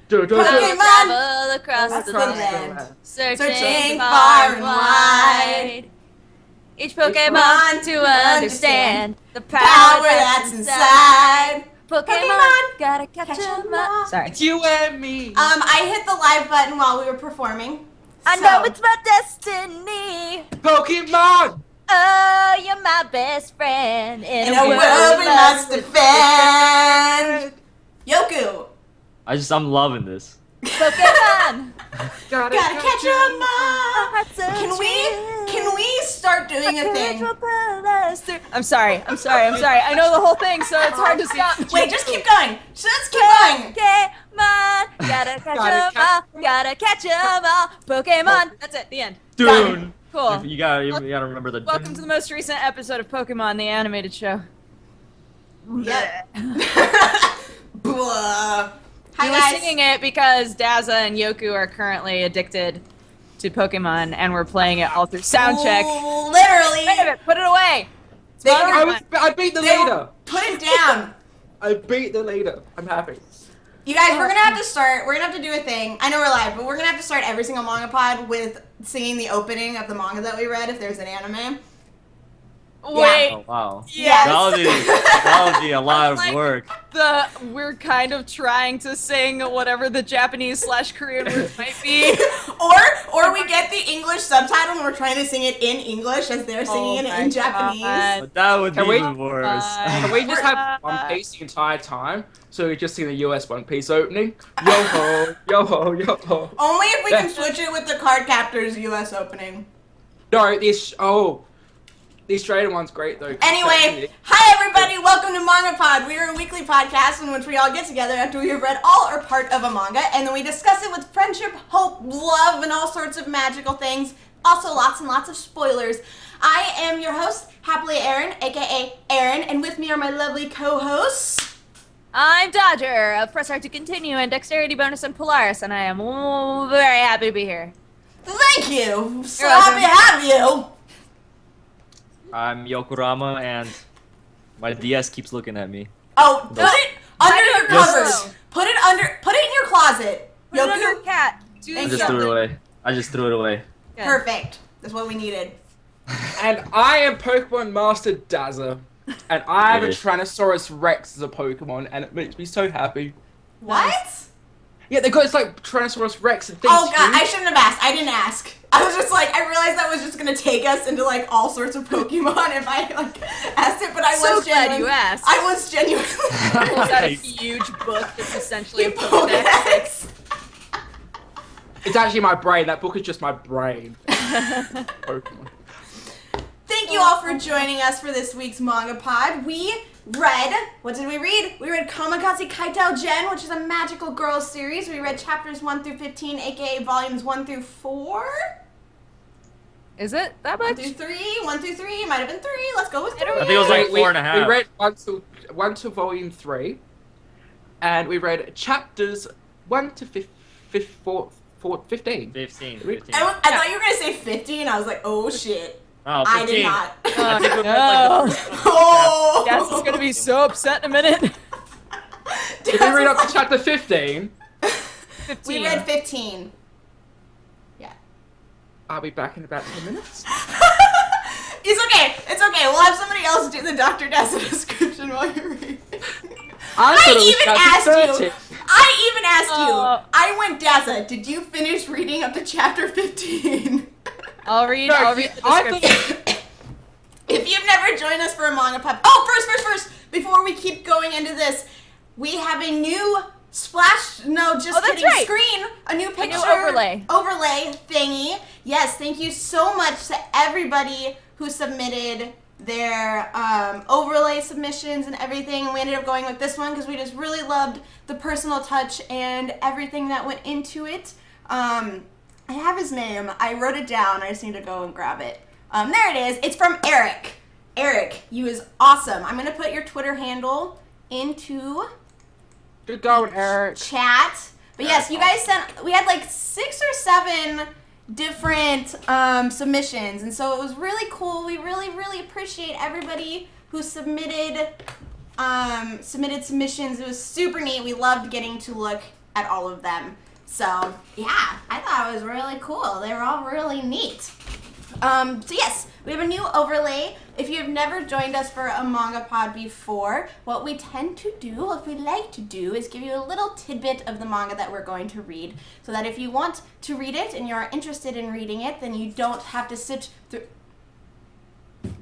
Travel across the land, searching far and wide. Each Pokemon to understand the power that's inside. Pokemon, gotta catch 'em all. Sorry. It's you and me. I hit the live button while we were performing. I know it's my destiny. Pokemon! Oh, you're my best friend in a world we must defend. Yoku. I'm loving this. Pokemon. Gotta catch 'em all. Can we start doing a thing? I'm sorry. I know the whole thing, so it's hard to stop. Wait, just keep going. Just keep going. Pokemon, gotta catch 'em all. Gotta catch 'em all. Pokemon. That's it. The end. Dune. Cool. You gotta remember the. Welcome to the most recent episode of Pokemon, the animated show. Yeah. Blah. Hi, we were singing it because Daza and Yoku are currently addicted to Pokemon, and we're playing it all through soundcheck. Literally. Wait a minute, put it away. I beat the leader. Put it down. I beat the leader. I'm happy. You guys, we're gonna have to start. We're gonna have to do a thing. I know we're live, but we're gonna have to start every single MangaPod with singing the opening of the manga that we read if there's an anime. Wait. Oh, wow. Yes. That would be a lot of work. We're kind of trying to sing whatever the Japanese/Korean word might be. or we get the English subtitle and we're trying to sing it in English as they're singing it in Japanese. But that would be even worse. Can we just have One Piece the entire time? So we just sing the US One Piece opening. Yo ho, yo ho, yo ho. Only if we can switch it with the Card Captors US opening. No, the Australian one's great though. Anyway, hi everybody, welcome to MangaPod. We are a weekly podcast in which we all get together after we have read all or part of a manga, and then we discuss it with friendship, hope, love, and all sorts of magical things. Also, lots and lots of spoilers. I am your host, HappiLeeErin, aka Erin, and with me are my lovely co-hosts. I'm Dodger of Press Start to Continue and Dexterity Bonus and Polaris, and I am very happy to be here. Thank you. So happy to have you. I'm Yokurama, and my DS keeps looking at me. Oh, put it under your covers. Put it in your closet. Put it under your cat. I just threw it away. Good. Perfect. That's what we needed. And I am Pokemon Master Daza, and I have a Tyrannosaurus Rex as a Pokemon, and it makes me so happy. What? Yeah, they got this like Tyrannosaurus Rex and things. Oh god, I shouldn't have asked. I didn't ask. I was just like, I realized that was just gonna take us into like all sorts of Pokemon if I like asked it, but I So was glad genuine. you asked. I was genuinely. Pulls out a huge book that's essentially a Pokedex. It's actually my brain. That book is just my brain. Pokemon. Thank you all for joining us for this week's MangaPod. We read, what did we read? We read Kamikaze Kaitou Jeanne, which is a magical girls series. We read chapters 1 through 15, aka volumes 1 through 4. Is it that much? 1 through 3, 1 through 3, might have been 3. Let's go with 3. I think it was like 4.5. We read one to volume 3, and we read chapters 1 to 15. 15. I thought you were gonna say 50, and I was like, oh shit. Oh, 15. I did not. I think we read Oh! Yes, it's gonna be so upset in a minute. Did we read up to chapter 15? 15. We read 15. Yeah. I'll be back in about 10 minutes. It's okay. It's okay. We'll have somebody else do the Dr. Dessa description while you're reading. I even asked you. I went, Dessa, did you finish reading up to chapter 15? I'll read the description. If you've never joined us for a MangaPod, oh, first, before we keep going into this, we have a new screen, a new picture, overlay thingy. Yes, thank you so much to everybody who submitted their overlay submissions and everything. We ended up going with this one because we just really loved the personal touch and everything that went into it. I have his name. I wrote it down. I just need to go and grab it. There it is. It's from Eric. Eric, you is awesome. I'm going to put your Twitter handle into Good going, Eric. Chat. But yes, you guys we had like 6 or 7 different submissions, and so it was really cool. We really appreciate everybody who submitted submissions. It was super neat. We loved getting to look at all of them. So, yeah, I thought it was really cool. They were all really neat. So yes, we have a new overlay. If you've never joined us for a MangaPod before, what we tend to do, what we like to do, is give you a little tidbit of the manga that we're going to read, so that if you want to read it and you're interested in reading it, then you don't have to sit through...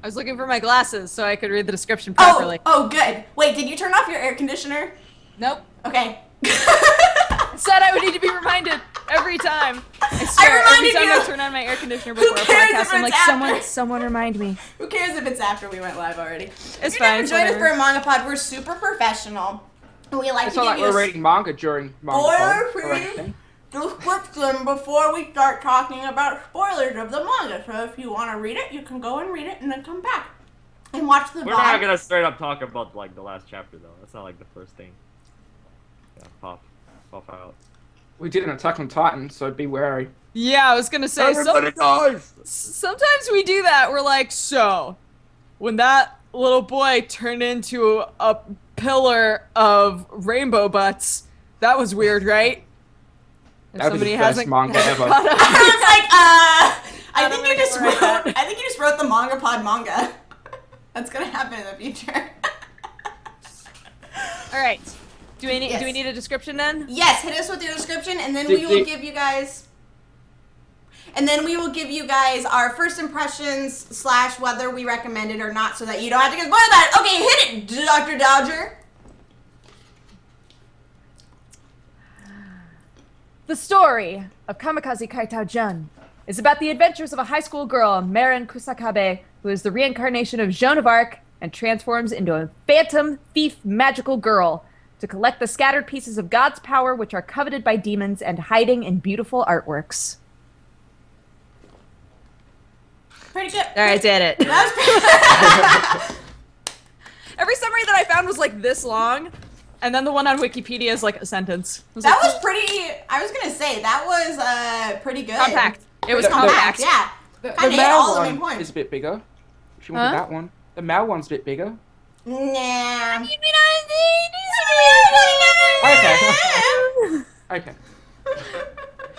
I was looking for my glasses so I could read the description properly. Oh, good. Wait, did you turn off your air conditioner? Nope. Okay. I said I would need to be reminded every time. I swear, every time I turn on my air conditioner before a podcast, I'm like, someone remind me. Who cares if it's after we went live already? It's fine. If you've never joined us for a MangaPod, we're super professional. We like it's to not give like you we're reading manga during MangaPod. Description before we start talking about spoilers of the manga. So if you want to read it, you can go and read it and then come back and watch the VOD. We're not gonna straight up talk about like the last chapter though. That's not like the first thing. Yeah, pop out. We did an Attack on Titan, so be wary. Yeah, I was gonna say, sometimes we do that. We're like, so, when that little boy turned into a pillar of rainbow butts, that was weird, right? That was the best manga ever. I was like, I think you just wrote the MangaPod manga. That's gonna happen in the future. All right. Do we need a description then? Yes, hit us with your description, and then we will give you guys. And then we will give you guys our first impressions / whether we recommend it or not, so that you don't have to get spoiled about it. Okay, hit it, Dr. Dodger. The story of Kamikaze Kaitou Jeanne is about the adventures of a high school girl, Marin Kusakabe, who is the reincarnation of Joan of Arc and transforms into a phantom thief magical girl to collect the scattered pieces of God's power which are coveted by demons and hiding in beautiful artworks. Pretty good. There, I did it. That was Every summary that I found was like this long, and then the one on Wikipedia is like a sentence. That was pretty, I was going to say, that was pretty good. Compact. It was compact, yeah. The male one is a bit bigger. If you want that one. The male one's a bit bigger. Nah. Okay.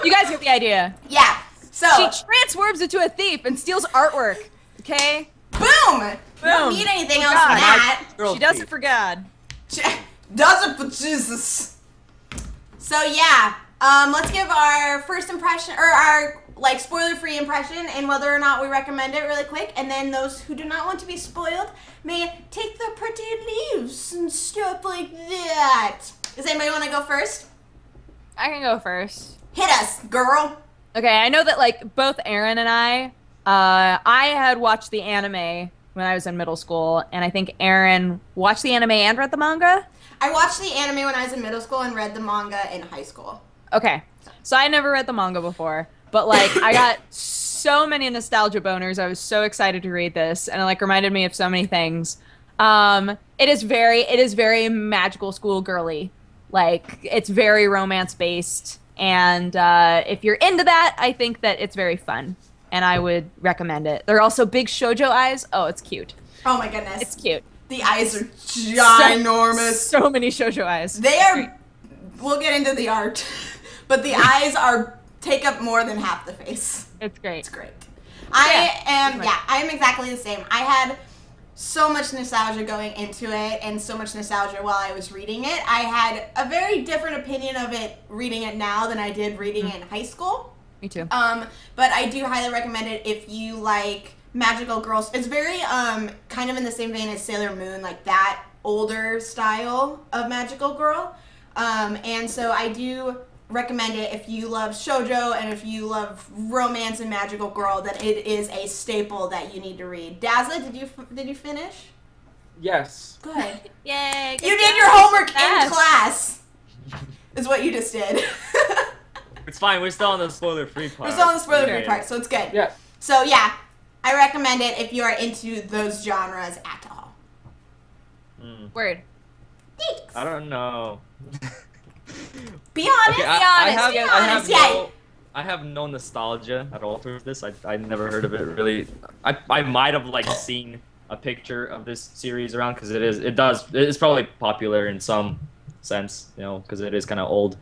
You guys get the idea. Yeah. So she transforms into a thief and steals artwork. Okay? Boom! You don't need anything else for that. She does it for God. She does it for Jesus. So yeah, let's give our first impression, or our like spoiler-free impression, and whether or not we recommend it really quick. And then those who do not want to be spoiled may take the pretty leaves and stuff like that. Does anybody want to go first? I can go first. Hit us, girl. Okay, I know that like both Aaron and I had watched the anime when I was in middle school, and I think Aaron watched the anime and read the manga. I watched the anime when I was in middle school and read the manga in high school. Okay, so I never read the manga before, but like I got so many nostalgia boners. I was so excited to read this, and it like reminded me of so many things. It is very magical school girly. Like it's very romance based, and if you're into that, I think that it's very fun, and I would recommend it. There are also big shoujo eyes. Oh, it's cute. Oh my goodness, it's cute. The eyes are ginormous. So many shoujo eyes. They are. We'll get into the art, but the eyes take up more than half the face. It's great. It's great. I am exactly the same. I had so much nostalgia going into it, and so much nostalgia while I was reading it. I had a very different opinion of it reading it now than I did reading it in high school. Me too. But I do highly recommend it if you like magical girls. It's very kind of in the same vein as Sailor Moon, like that older style of magical girl. And so I do recommend it if you love shoujo and if you love romance and magical girl, that it is a staple that you need to read. Daza, did you finish? Yes. Good. Yay. You did your homework in class. Is what you just did. It's fine. We're still on the spoiler-free part. We're still on the spoiler-free part, so it's good. Yeah. So yeah, I recommend it if you are into those genres at all. Word. Thanks. I don't know. Be honest. Okay, I have no nostalgia at all for this. I never heard of it really. I might have like seen a picture of this series around because it's probably popular in some sense, you know, because it is kind of old.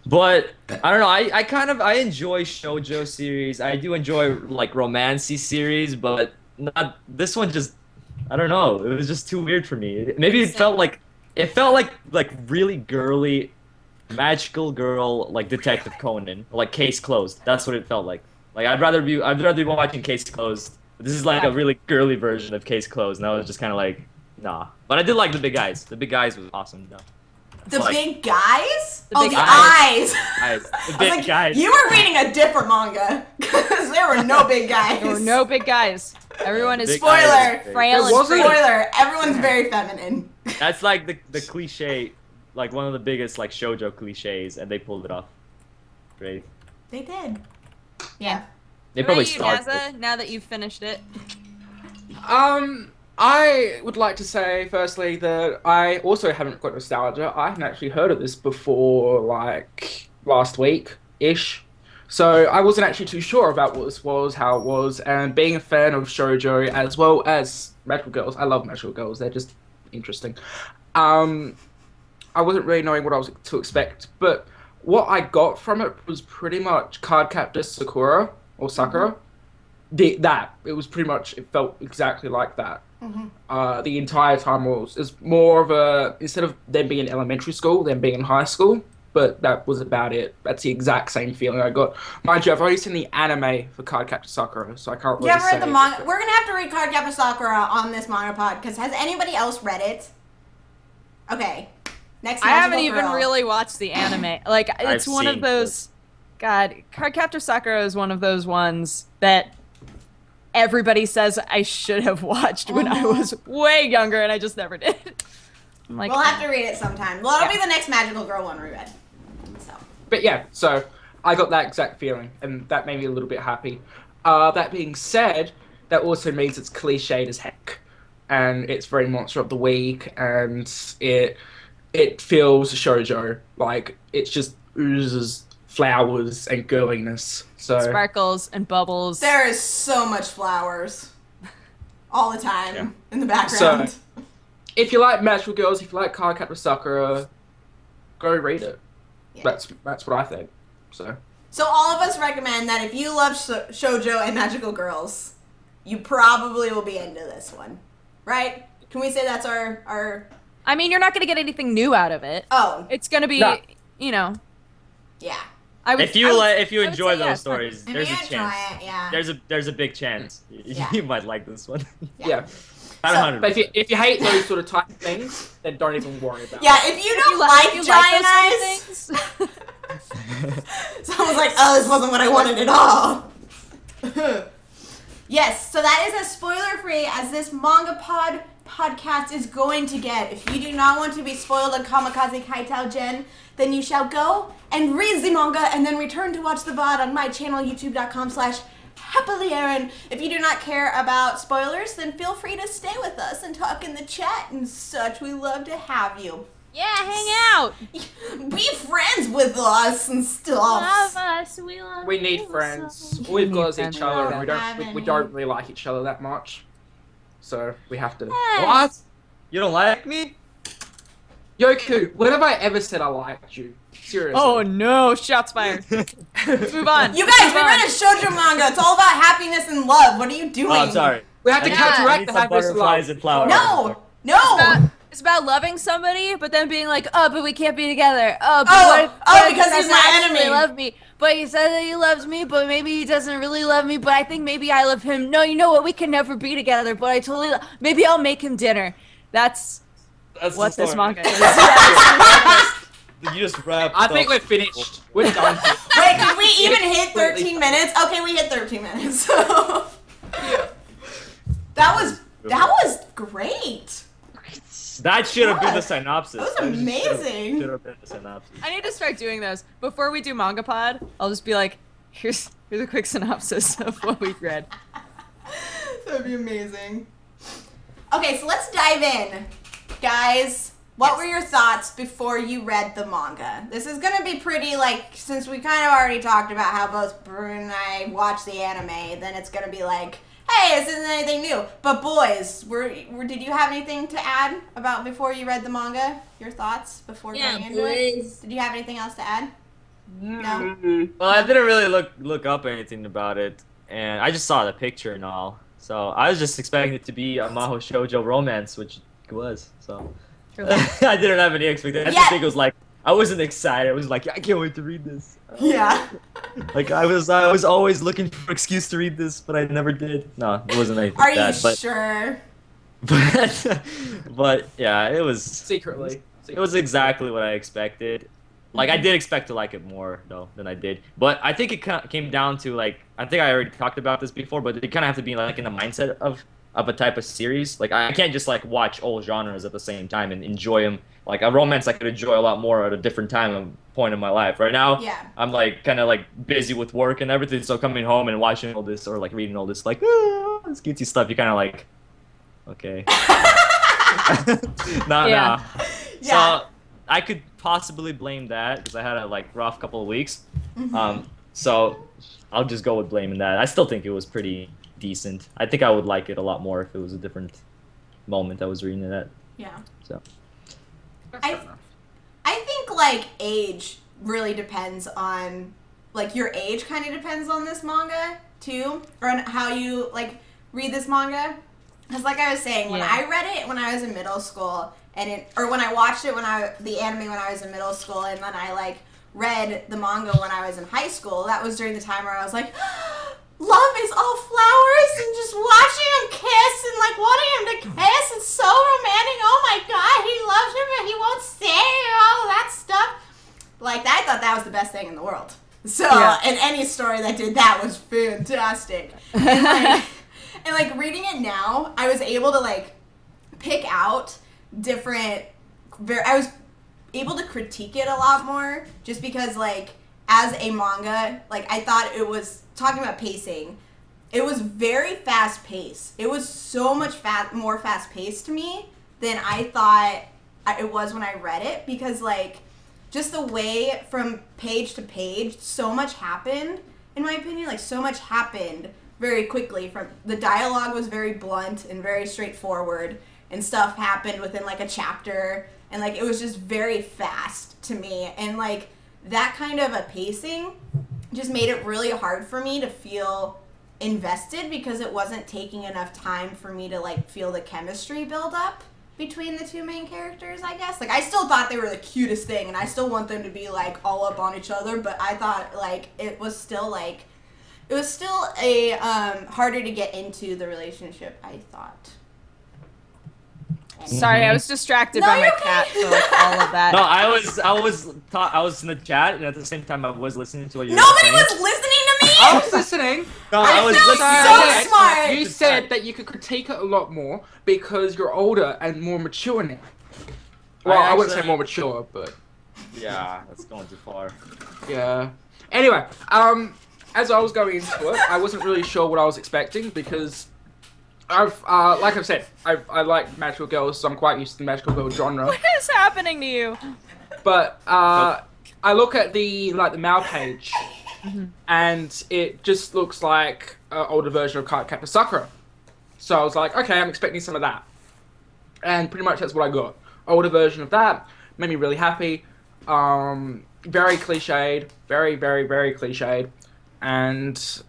But I don't know. I enjoy shoujo series. I do enjoy like romancy series, but not this one. Just I don't know. It was just too weird for me. Maybe it felt like really girly, magical girl like Detective Conan, like Case Closed. That's what it felt like. Like I'd rather be watching Case Closed. But this is like a really girly version of Case Closed, and I was just kind of like, nah. But I did like the big guys. The big guys was awesome though. The big guys? The big eyes. The big guys. You were reading a different manga because there were no big guys. There were no big guys. Everyone is Spoiler. frail and pretty. Spoiler. Everyone's very feminine. That's like the cliche, like one of the biggest like shoujo cliches, and they pulled it off. Great. They did. Yeah. They What probably about you, started. Naza, now that you've finished it? I would like to say, firstly, that I also haven't got nostalgia. I hadn't actually heard of this before, like, last week-ish. So I wasn't actually too sure about what this was, how it was, and being a fan of shoujo as well as magical girls. I love magical girls. They're just interesting. I wasn't really knowing what I was to expect, but what I got from it was pretty much Cardcaptor Sakura, or Sakura. It was pretty much, it felt exactly like that. The entire time was more of a, instead of them being in elementary school, them being in high school, but that was about it. That's the exact same feeling I got. Mind you, I've already seen the anime for Cardcaptor Sakura, so I can't really You say. ever read the manga? We're gonna have to read Cardcaptor Sakura on this MangaPod, because has anybody else read it? Okay. Next I haven't magical even girl. really watched the anime. Like, it's I've one of seen those... God, Cardcaptor Sakura is one of those ones that everybody says I should have watched when I was way younger, and I just never did. I'm like, We'll have to read it sometime. Well, it'll be the next magical girl one we read. So. But yeah, so I got that exact feeling, and that made me a little bit happy. That being said, that also means it's cliched as heck, and it's very Monster of the Week, and it feels shoujo, like it just oozes flowers and girliness. So sparkles and bubbles. There is so much flowers. All the time in the background. So, if you like magical girls, if you like Cardcaptor Sakura, go read it. Yeah. That's what I think. So all of us recommend that if you love shoujo and magical girls, you probably will be into this one, right? Can we say that's our? I mean, you're not going to get anything new out of it. Oh, It's going to be, No. you know. yeah. If you enjoy say those yeah, stories, If there's you a enjoy chance. it, yeah. There's a big chance Yeah. you might like this one. yeah. Not But 100%. if you hate those sort of type of things, then don't even worry about Yeah, it. if you don't like you giant those sort of eyes, things. someone's like, oh, this wasn't what I wanted at all. Yes, so that is as spoiler-free as this MangaPod podcast is going to get. If you do not want to be spoiled on Kamikaze Kaitou Jeanne, then you shall go and read the manga and then return to watch the VOD on my channel, youtube.com/HappiLeeErin. If you do not care about spoilers, then feel free to stay with us and talk in the chat and such. We love to have you. Yeah, hang out. Be friends with us and stuff. Love us. We love We need you friends. so All we've got is friends. each other, and we don't really like each other that much. So we have to. Hey. What? You don't like me? Yoku, when have I ever said I liked you? Seriously. Oh no, shots fired. Let's move on. You guys, Move we on. read a shoujo manga. It's all about happiness and love. What are you doing? Oh, I'm sorry. We have to I counteract need the some happiness and butterflies love. and flowers. No. It's about loving somebody, but then being like, oh, but we can't be together. Oh, but Oh, what if, oh, what if because he he's doesn't my actually enemy. love me? But he said that he loves me, but maybe he doesn't really love me. But I think maybe I love him. No, you know what? We can never be together. But I totally maybe I'll make him dinner. That's what the this story. manga is. You just wrapped I think up. we're finished. We're done. Wait, did we even hit 13 minutes? Okay, we hit 13 minutes. So that was great. That should have been What? the synopsis. That was amazing. Should have been the synopsis. I need to start doing those before we do MangaPod. I'll just be like, here's a quick synopsis of what we read. That'd be amazing. Okay, so let's dive in. Guys, what were your thoughts before you read the manga? This is gonna be pretty, like, since we kind of already talked about how both Brune and I watched the anime, then it's gonna be like, hey, this isn't anything new. But boys, did you have anything to add about before you read the manga? Your thoughts before going into it? Did you have anything else to add? No. Well, I didn't really look up anything about it, and I just saw the picture and all. So I was just expecting it to be a Maho Shoujo romance, which it was. So I didn't have any expectations. I think it was like I wasn't excited. I was like, I can't wait to read this. Yeah. Like I was always looking for an excuse to read this, but I never did. No, it wasn't anything Are like that. you sure? But yeah, it was Secretly. It was exactly what I expected. Like I did expect to like it more though than I did, but I think it came down to like I think I already talked about this before, but it kind of have to be like in the mindset of a type of series. Like I can't just like watch all genres at the same time and enjoy them. Like a romance, I could enjoy a lot more at a different time and point in my life. Right now, I'm like kind of like busy with work and everything, so coming home and watching all this or like reading all this like this cutesy stuff, you kind of like, okay, nah. So I could possibly blame that because I had a like rough couple of weeks. So I'll just go with blaming that. I still think it was pretty decent. I think I would like it a lot more if it was a different moment I was reading it at. Yeah. So I think like age really depends on like your age kind of depends on this manga too, or on how you like read this manga. Because like I was saying, when I read it when I was in middle school, or when I watched it the anime when I was in middle school, and then I like read the manga when I was in high school, that was during the time where I was like, love is all flowers and just watching him kiss and like wanting him to kiss and so romantic. Oh my god, he loves her but he won't say all that stuff. Like I thought that was the best thing in the world. So and any story that did that was fantastic. And like reading it now, I was able to like pick out different I was able to critique it a lot more just because like as a manga, like I thought it was talking about pacing. It was very fast paced. It was so much more fast paced to me than I thought it was when I read it because like just the way from page to page, so much happened in my opinion. Like so much happened very quickly. From the dialogue was very blunt and very straightforward, and stuff happened within like a chapter, and like it was just very fast to me, and like that kind of a pacing just made it really hard for me to feel invested because it wasn't taking enough time for me to like feel the chemistry build up between the two main characters, I guess. Like I still thought they were the cutest thing and I still want them to be like all up on each other, but I thought like it was still a harder to get into the relationship, I thought. Sorry, I was distracted by my cat for like all of that. No, I was in the chat and at the same time I was listening to what you were Nobody saying. was listening to me! I was listening. No, I was so smart! You said that you could critique it a lot more because you're older and more mature now. Well, I wouldn't say more mature, but... Yeah, that's going too far. Yeah. Anyway, as I was going into it, I wasn't really sure what I was expecting because like I've said, I like magical girls, so I'm quite used to the magical girl genre. What is happening to you? But I look at the Mal page, and it just looks like an older version of Cardcaptor Sakura. So I was like, okay, I'm expecting some of that, and pretty much that's what I got. Older version of that made me really happy. Very cliched, very cliched, and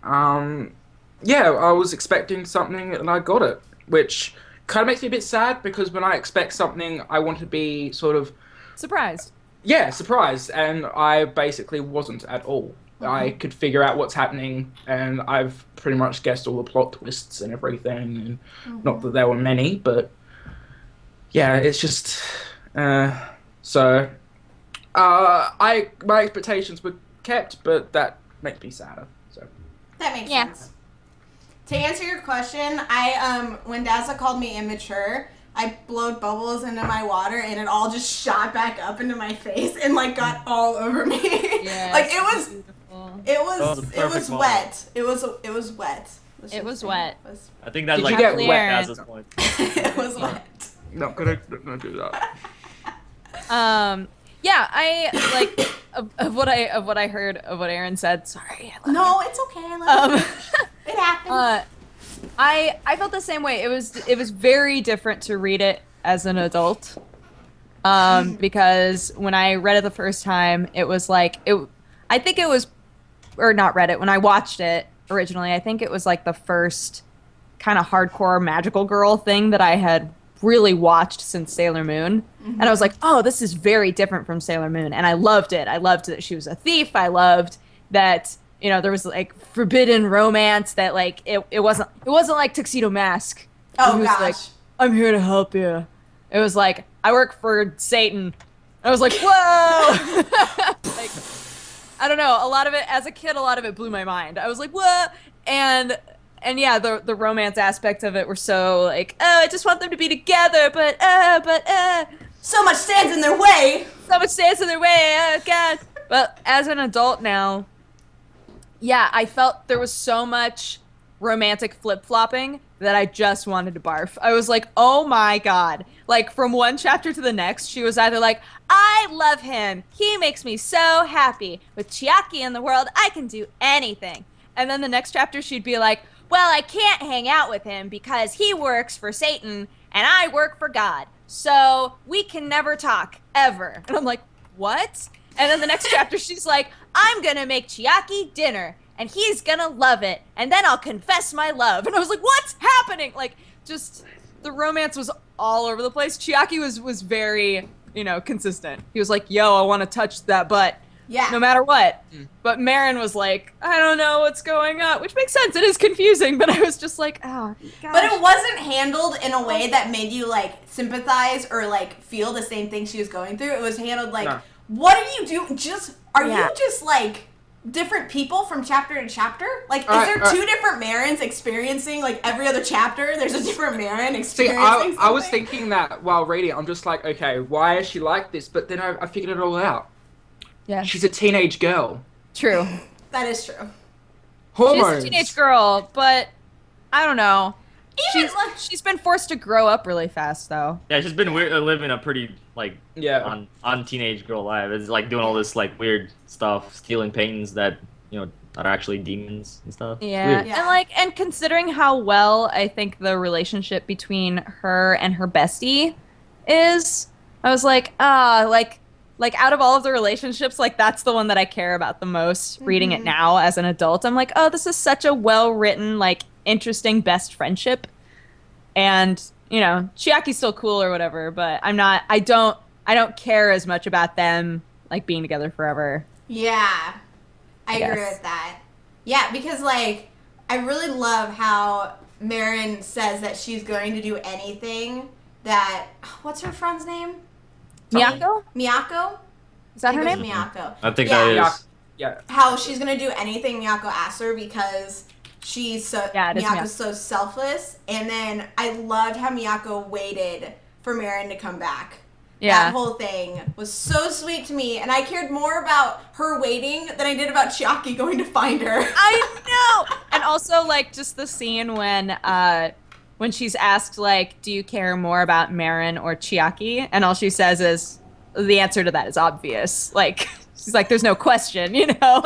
yeah, I was expecting something and I got it, which kind of makes me a bit sad because when I expect something, I want to be sort of surprised. Yeah, surprised, and I basically wasn't at all. I could figure out what's happening, and I've pretty much guessed all the plot twists and everything, and not that there were many, but yeah, it's just so my expectations were kept, but that makes me sadder. So that makes sense. To answer your question, I when Daza called me immature, I blowed bubbles into my water and it all just shot back up into my face and like got all over me. Yeah, like it was wet. It was wet. It was wet. I think that Did like you get wet Daza's point. It was wet. Not gonna do that. Yeah, I like of what I heard of what Erin said. Sorry. No, it's okay. I love it. It happens. I felt the same way. It was very different to read it as an adult. Because when I read it the first time, it was like I think it was, or not read it, when I watched it originally, I think it was like the first kind of hardcore magical girl thing that I had really watched since Sailor Moon. And I was like, oh, this is very different from Sailor Moon. And I loved it. I loved that she was a thief. I loved that, you know, there was like forbidden romance, that like it wasn't like Tuxedo Mask. Oh, was gosh. Like, I'm here to help you. It was like, I work for Satan. I was like, whoa! Like, I don't know. A lot of it, as a kid, a lot of it blew my mind. I was like, what? And yeah, the romance aspect of it were so like, oh, I just want them to be together, but so much stands in their way. So much stands in their way. Oh God. But as an adult now, yeah, I felt there was so much romantic flip-flopping that I just wanted to barf. I was like, oh my God. Like, from one chapter to the next, she was either like, I love him. He makes me so happy. With Chiaki in the world, I can do anything. And then the next chapter, she'd be like, well, I can't hang out with him because he works for Satan and I work for God. So we can never talk, ever. And I'm like, what? And then the next chapter, she's like, I'm gonna make Chiaki dinner and he's gonna love it. And then I'll confess my love. And I was like, what's happening? Like, just, the romance was all over the place. Chiaki was very, you know, consistent. He was like, yo, I want to touch that butt. Yeah. No matter what. But Marin was like, I don't know what's going on. Which makes sense. It is confusing. But I was just like, oh, gosh. But it wasn't handled in a way that made you, like, sympathize or, like, feel the same thing she was going through. It was handled like, what are you doing? Are you just, like, different people from chapter to chapter? Like, is there two different Marins experiencing, like, every other chapter? There's a different Marin experiencing I was thinking that while reading it. I'm just like, okay, why is she like this? But then I figured it all out. Yeah. She's a teenage girl. True. That is true. Hormones. She's a teenage girl, but I don't know. She's been forced to grow up really fast, though. Yeah, she's been living a pretty, like, on teenage girl life. It's like doing all this, like, weird stuff, stealing paintings that, you know, are actually demons and stuff. Yeah. And considering how well I think the relationship between her and her bestie is, I was like, like out of all of the relationships, like that's the one that I care about the most. Reading it now as an adult, I'm like, oh, this is such a well-written, like, interesting best friendship. And, you know, Chiaki's still cool or whatever, but I don't care as much about them, like, being together forever. Yeah. I agree with that. Yeah, because, like, I really love how Marin says that she's going to do anything that, what's her friend's name? Miyako? Miyako? Is that her name? Miyako. I think that is. Yeah. How she's gonna do anything Miyako asks her because Miyako's so selfless. And then I loved how Miyako waited for Marin to come back. Yeah. That whole thing was so sweet to me, and I cared more about her waiting than I did about Chiaki going to find her. I know! And also, like, just the scene when she's asked, like, do you care more about Marin or Chiaki? And all she says is, the answer to that is obvious. Like, she's like, there's no question, you know?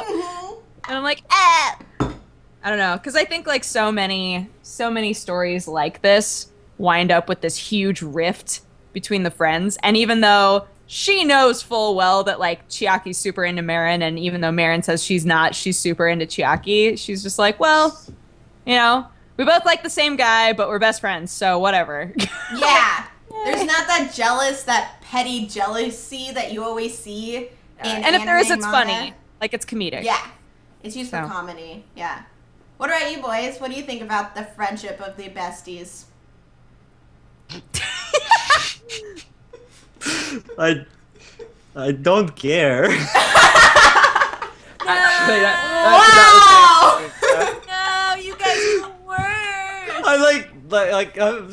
And I'm like, I don't know. Because I think, like, so many stories like this wind up with this huge rift between the friends. And even though she knows full well that, like, Chiaki's super into Marin, and even though Marin says she's not, she's super into Chiaki, she's just like, well, you know, we both like the same guy, but we're best friends, so whatever. Yeah. There's not that petty jealousy that you always see in and if there is, it's manga. funny. Like, it's comedic. Yeah. It's used for comedy. Yeah. What about you boys? What do you think about the friendship of the besties? I don't care. Actually, Wow! No, you guys are the worst. I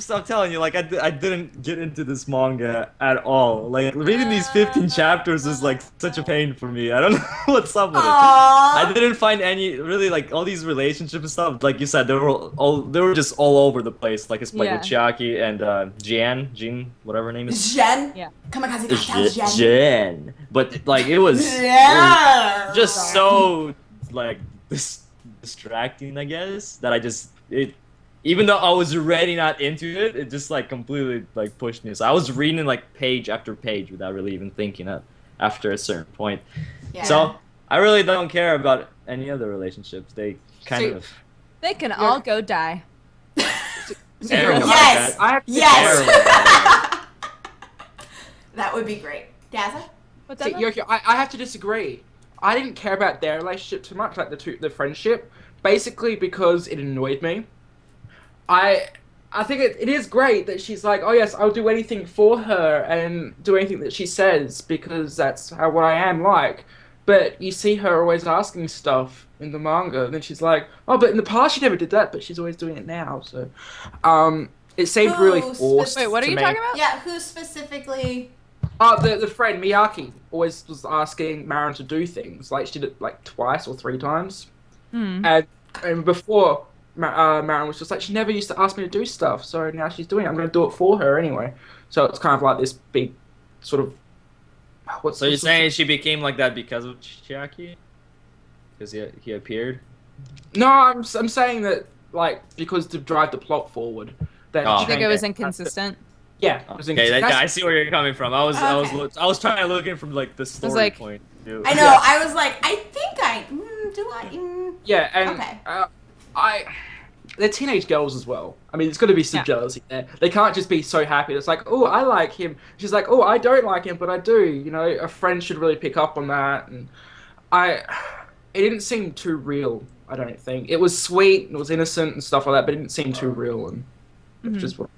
I'm telling you, like, I didn't get into this manga at all. Like, reading these 15 chapters is, like, such a pain for me. I don't know what's up with it. I didn't find any, really, like, all these relationships and stuff, like you said, they were just all over the place. Like, it's like with Chiaki and Jeanne, whatever her name is. Jeanne? Yeah. Kamikaze Kaitou Jeanne. Jeanne. But, like, it was just so, like, distracting, I guess, that even though I was already not into it, it just, like, completely, like, pushed me. So I was reading, like, page after page without really even thinking after a certain point. Yeah. So I really don't care about any other relationships. They kind of. They can all go die. Everyone Yes. Yes. That would be great. Daza? What's See, that? Yoki, I have to disagree. I didn't care about their relationship too much, like the friendship, basically because it annoyed me. I think it is great that she's like, oh yes, I'll do anything for her and do anything that she says because that's what I am like. But you see her always asking stuff in the manga, and then she's like, oh, but in the past she never did that, but she's always doing it now. So, it seemed really forced. Wait, what are you talking about? Yeah, who specifically? Oh, the friend Miyaki always was asking Marin to do things. Like she did it like twice or 3 times, and before Marin was just like she never used to ask me to do stuff. So now she's doing it. I'm going to do it for her anyway. So it's kind of like this big sort of. So you're saying she became like that because of Chiaki? Because he appeared? No, I'm saying that like because to drive the plot forward. That Oh. You think it was inconsistent? Yeah. It was Okay, inconsistent. I see where you're coming from. I was trying to look in from like the story like- point. of view. I know. Yeah. I was like, I think do I? Yeah, and Okay. they're teenage girls as well. I mean, there's got to be some jealousy there. They can't just be so happy. It's like, oh, I like him. She's like, oh, I don't like him, but I do. You know, a friend should really pick up on that. And it didn't seem too real. I don't think it was sweet and it was innocent and stuff like that, but it didn't seem too real. And it's just what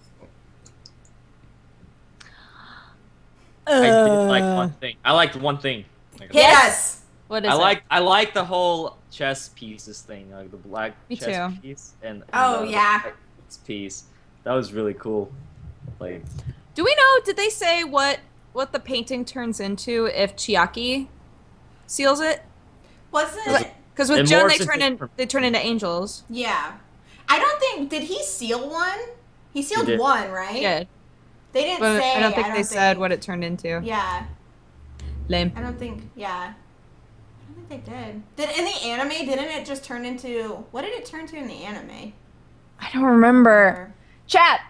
I did like one thing. I liked one thing. Yes. What is it? I like the whole chess pieces thing, like the black Me chess too. piece and Oh, the yeah. white piece. That was really cool. Like, Do we know? Did they say what the painting turns into if Chiaki seals it? Wasn't? Because with It Joan, morphs they turn into angels. Yeah. I don't think. Did he seal one? He sealed did. one, right? Yeah. They didn't But say. I don't think they said what it turned into. Yeah. Lame. I don't think. Yeah. I don't think they did. Did in the anime? Didn't it just turn into? What did it turn to in the anime? I don't remember. Chat.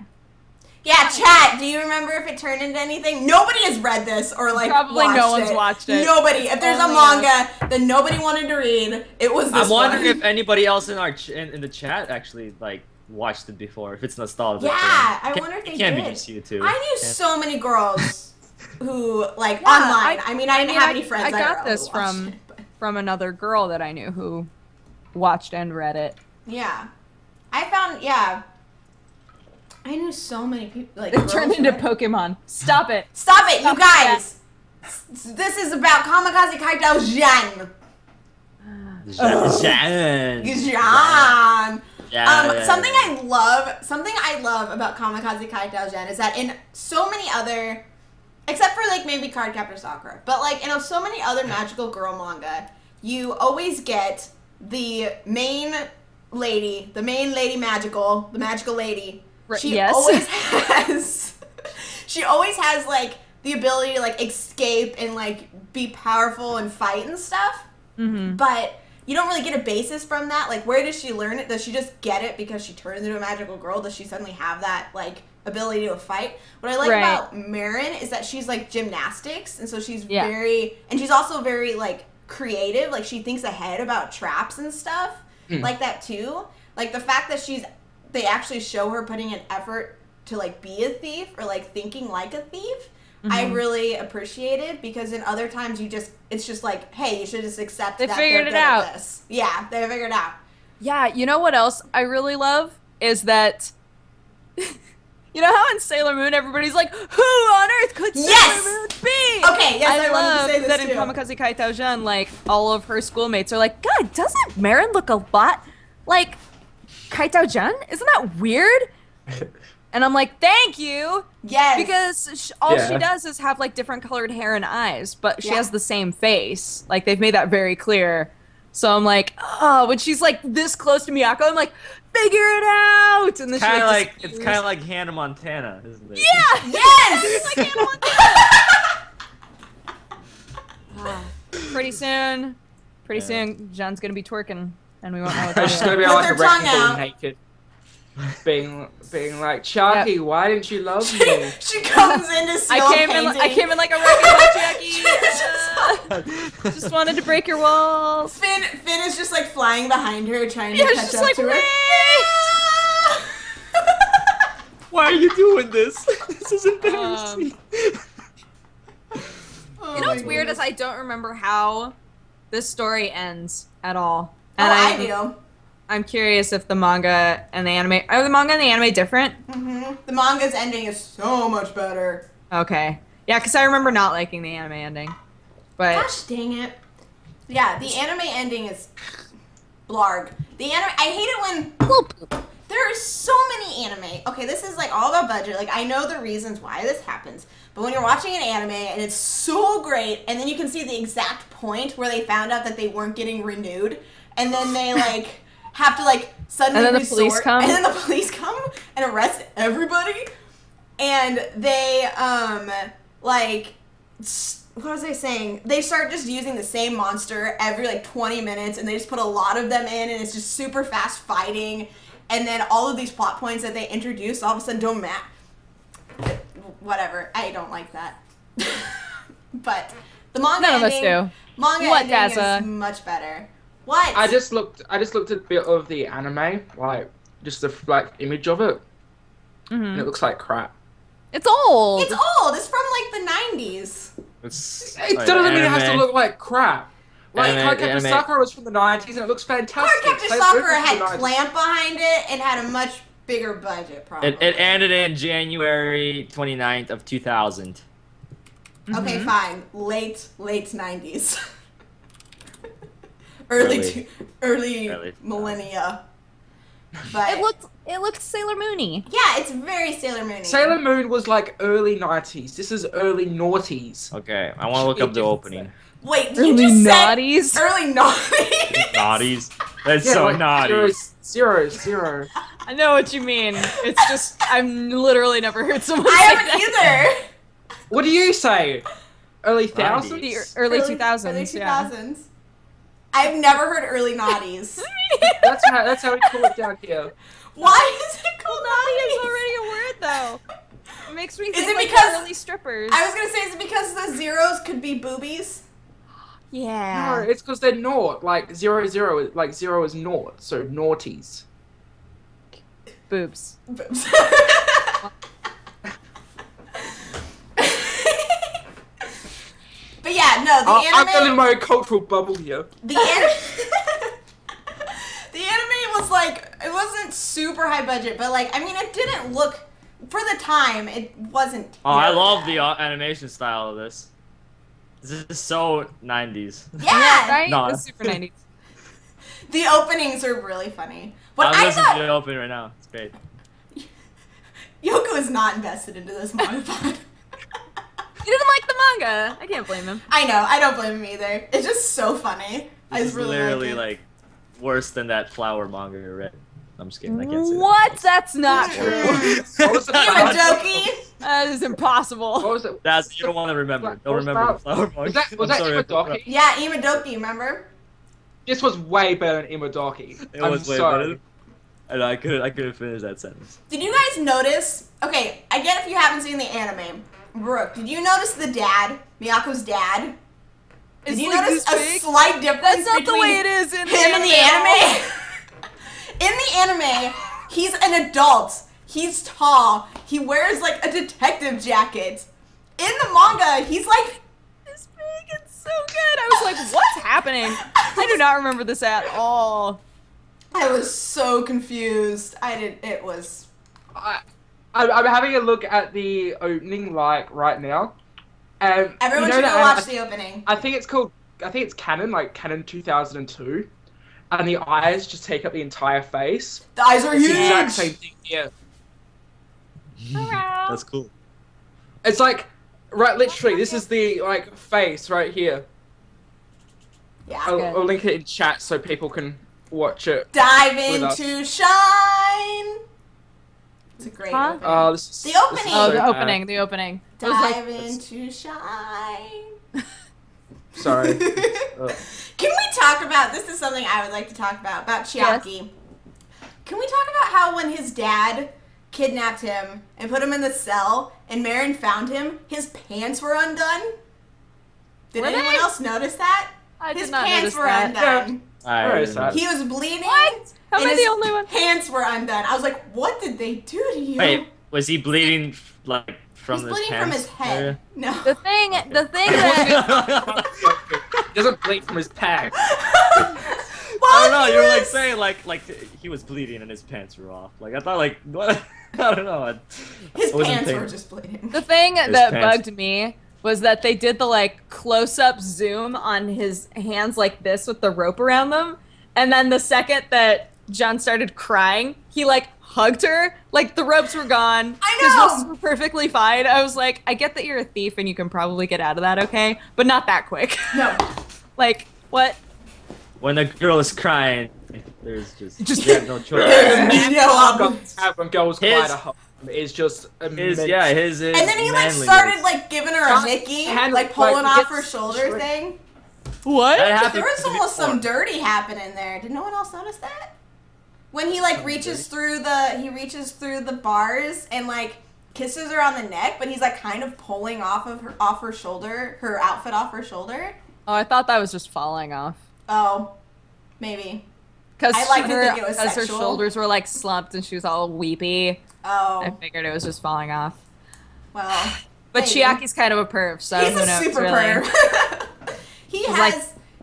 Yeah, chat. Do you remember if it turned into anything? Nobody has read this or like Probably watched no one's it. watched it. Nobody. If there's a Only manga that nobody wanted to read, it was this I'm wondering one. if anybody else in our in the chat actually like watched it before. If it's nostalgic. Yeah, I wonder if they It can't did. be just you two. I knew so many girls who like Yeah, online. I didn't have any friends. I got IRL this who watched it, but- from another girl that I knew who watched and read it. Yeah, I found. Yeah, I knew so many people. Like It girls turned who into read- Pokemon. Stop it. Stop it, you Stop guys! This is about Kamikaze Kaitou Jeanne. Jeanne. Jeanne. Yeah, Something I love about Kamikaze Kaitou Jeanne is that in so many other, except for like maybe Cardcaptor Sakura, but like in so many other magical girl manga, you always get the main lady magical, the magical lady. She yes. always has, she always has like the ability to like escape and like be powerful and fight and stuff. Mm-hmm. But you don't really get a basis from that. Like, where does she learn it? Does she just get it because she turns into a magical girl? Does she suddenly have that, like, ability to fight? What I like about Marin is that she's, like, gymnastics. And so she's very... And she's also very, like, creative. Like, she thinks ahead about traps and stuff. Like that, too. Like, the fact that they actually show her putting an effort to, like, be a thief or, like, thinking like a thief. I really appreciate it because in other times it's just like, hey, you should just accept that figured they're it good at out. this. Yeah, they figured it out. Yeah, you know what else I really love is that you know how in Sailor Moon everybody's like, who on earth could Sailor Moon be? Okay, yes, I wanted to love say this that too. in Kamikaze Kaitou Jeanne, like all of her schoolmates are like, God, doesn't Marin look a lot like Kaitou Jeanne? Isn't that weird? And I'm like, thank you. Yes. Because all she does is have like different colored hair and eyes, but she has the same face. Like they've made that very clear. So I'm like, oh, when she's like this close to Miyako, I'm like, figure it out. And then It's kind of like Hannah Montana, isn't it? Yeah. Yes. It's like Hannah Montana. Pretty soon, John's gonna be twerking, and we won't know what that she's is. gonna be With like her a tongue wrecking ball out. naked, being like, Chucky, why didn't you love me? She comes in to steal I a painting. came in like a wrecking ball, Jackie. She's just Just wanted to break your walls. Finn is just like flying behind her, trying to catch just up like, to her. Why are you doing this? This is embarrassing. Oh You know my what's weird is goodness. I don't remember how this story ends at all. Oh, I do. I'm curious if the manga and the anime are the manga and the anime different? Mm-hmm. The manga's ending is so much better. Okay. Yeah, because I remember not liking the anime ending. But Gosh dang it. Yeah, the anime ending is blarg. The anime, I hate it when there are so many anime. Okay, this is like all about budget. Like, I know the reasons why this happens. But when you're watching an anime and it's so great, and then you can see the exact point where they found out that they weren't getting renewed, and then they like have to like suddenly And then the police come? and then the police come and arrest everybody, and they like what was I saying? They start just using the same monster every like 20 minutes, and they just put a lot of them in, and it's just super fast fighting, and then all of these plot points that they introduce all of a sudden don't matter. Whatever, I don't like that. But the manga none of us ending, do. manga What, ending Dazza? is much better. What? I just looked at a bit of the anime, like just the like image of it, and it looks like crap. It's old. It's old. It's from like the 90s. It doesn't mean it has to look like crap. Like Cardcaptor anime. Sakura was from the 90s and it looks fantastic. Cardcaptor Sailor Moon Sakura was from had the 90s. Clamp behind it and had a much bigger budget, probably. It ended in January 29th of 2000. Okay, fine. Late 90s. early Early. millennia. But It looked Sailor Moony. yeah, it's very Sailor Moon. Sailor Moon was like early 90s. This is early noughties. Okay, I want to look up the opening. Wait, did Early you just noughties? say early naughties? Naughties. That's so like naughty. Zero. I know what you mean. It's just I've literally never heard someone I say haven't that. either. What do you say? Early 90s. thousands? The early 2000s. Early 2000s. Yeah. I've never heard early naughties. That's how we call it down here. Why is it called Naughty is naughties? already a word though. It makes me think it like because- the early strippers. I was gonna say, is it because the zeros could be boobies? Yeah. No, it's because they're naught. Like zero, like zero is naught. So naughties. Boobs. Boobs. But yeah, no, the I'm anime. in my cultural bubble here. The anime. The anime was like, it wasn't super high budget, but like, I mean, it didn't look, for the time, it wasn't. Oh, I terrible love bad. the animation style of this. This is so 90s. Yeah, Right? No. The super 90s. the openings are really funny. What I'm I listening thought, to it open right now. It's great. Yoko is not invested into this MangaPod. He doesn't like the manga. I can't blame him. I know, I don't blame him either. It's just so funny. I This just is really literally like like worse than that flower manga I read. I'm just kidding. I can't say What? That's not true. What was it. the Imadoki! That is impossible. What was it? that. That's you don't want to remember. What Don't was remember that? the flower manga. Was that I'm sorry, I Imadoki? Yeah, Imadoki, remember? This was way better than Imadoki. It I'm was way sorry. better. And I couldn't finish that sentence. Did you guys notice? Okay, I get if you haven't seen the anime. Brooke, did you notice the dad? Miyako's dad? Did It's you like notice this a big? slight difference That's not the between way it is in him and the anime? In the anime, he's an adult. He's tall. He wears like a detective jacket. In the manga, he's like This big. It's so good. I was like, what's happening? I do not remember this at all. I was so confused. It was I'm having a look at the opening like right now, and everyone you know should go that watch the opening. I think it's Canon, like Canon 2002, and the eyes just take up the entire face. The eyes are It's huge. the exact same thing here. That's cool. It's like right, literally, this is the like face right here. Yeah. I'll link it in chat so people can watch it. Dive with us. into shine. It's a great Huh? opening. This is The this is opening. Oh, so the bad. opening. The opening. I was like, Dive into shine. Sorry. Can we talk about, this is something I would like to talk about Chiaki. Can we talk about how when his dad kidnapped him and put him in the cell and Marin found him, his pants were undone? Did anyone else notice that? His pants notice were undone. He was bleeding. What? How am I the only one? Pants were undone. I was like, what did they do to you? Wait, was he bleeding like from his bleeding pants from his head. area? No. The thing that He doesn't bleed from his pack. I don't know. You were like saying like he was bleeding and his pants were off. Like I thought like what? I don't know. His pants were just bleeding. the thing that bugged me was that they did the like close-up zoom on his hands like this with the rope around them, and then the second that John started crying, he like hugged her, like the ropes were gone. I His know! wrists were perfectly fine. I was like, I get that you're a thief and you can probably get out of that, okay? But not that quick. No. Like, what? When a girl is crying, there's just no choice. When girls cry to hug is just his his and then he like started like giving her a Mickey, like pulling off her shoulder thing. What? There was almost some dirty happening there. Did no one else notice that? When he like reaches through the bars and like kisses her on the neck, but he's like kind of pulling off her shoulder, her outfit off her shoulder. Oh, I thought that was just falling off. Oh, maybe. Because I like to think it was her sexual. shoulders were like slumped and she was all weepy. Oh. I figured it was just falling off. Well. But maybe. Chiaki's kind of a perv, so he's who knows, a super really. perv. He's like,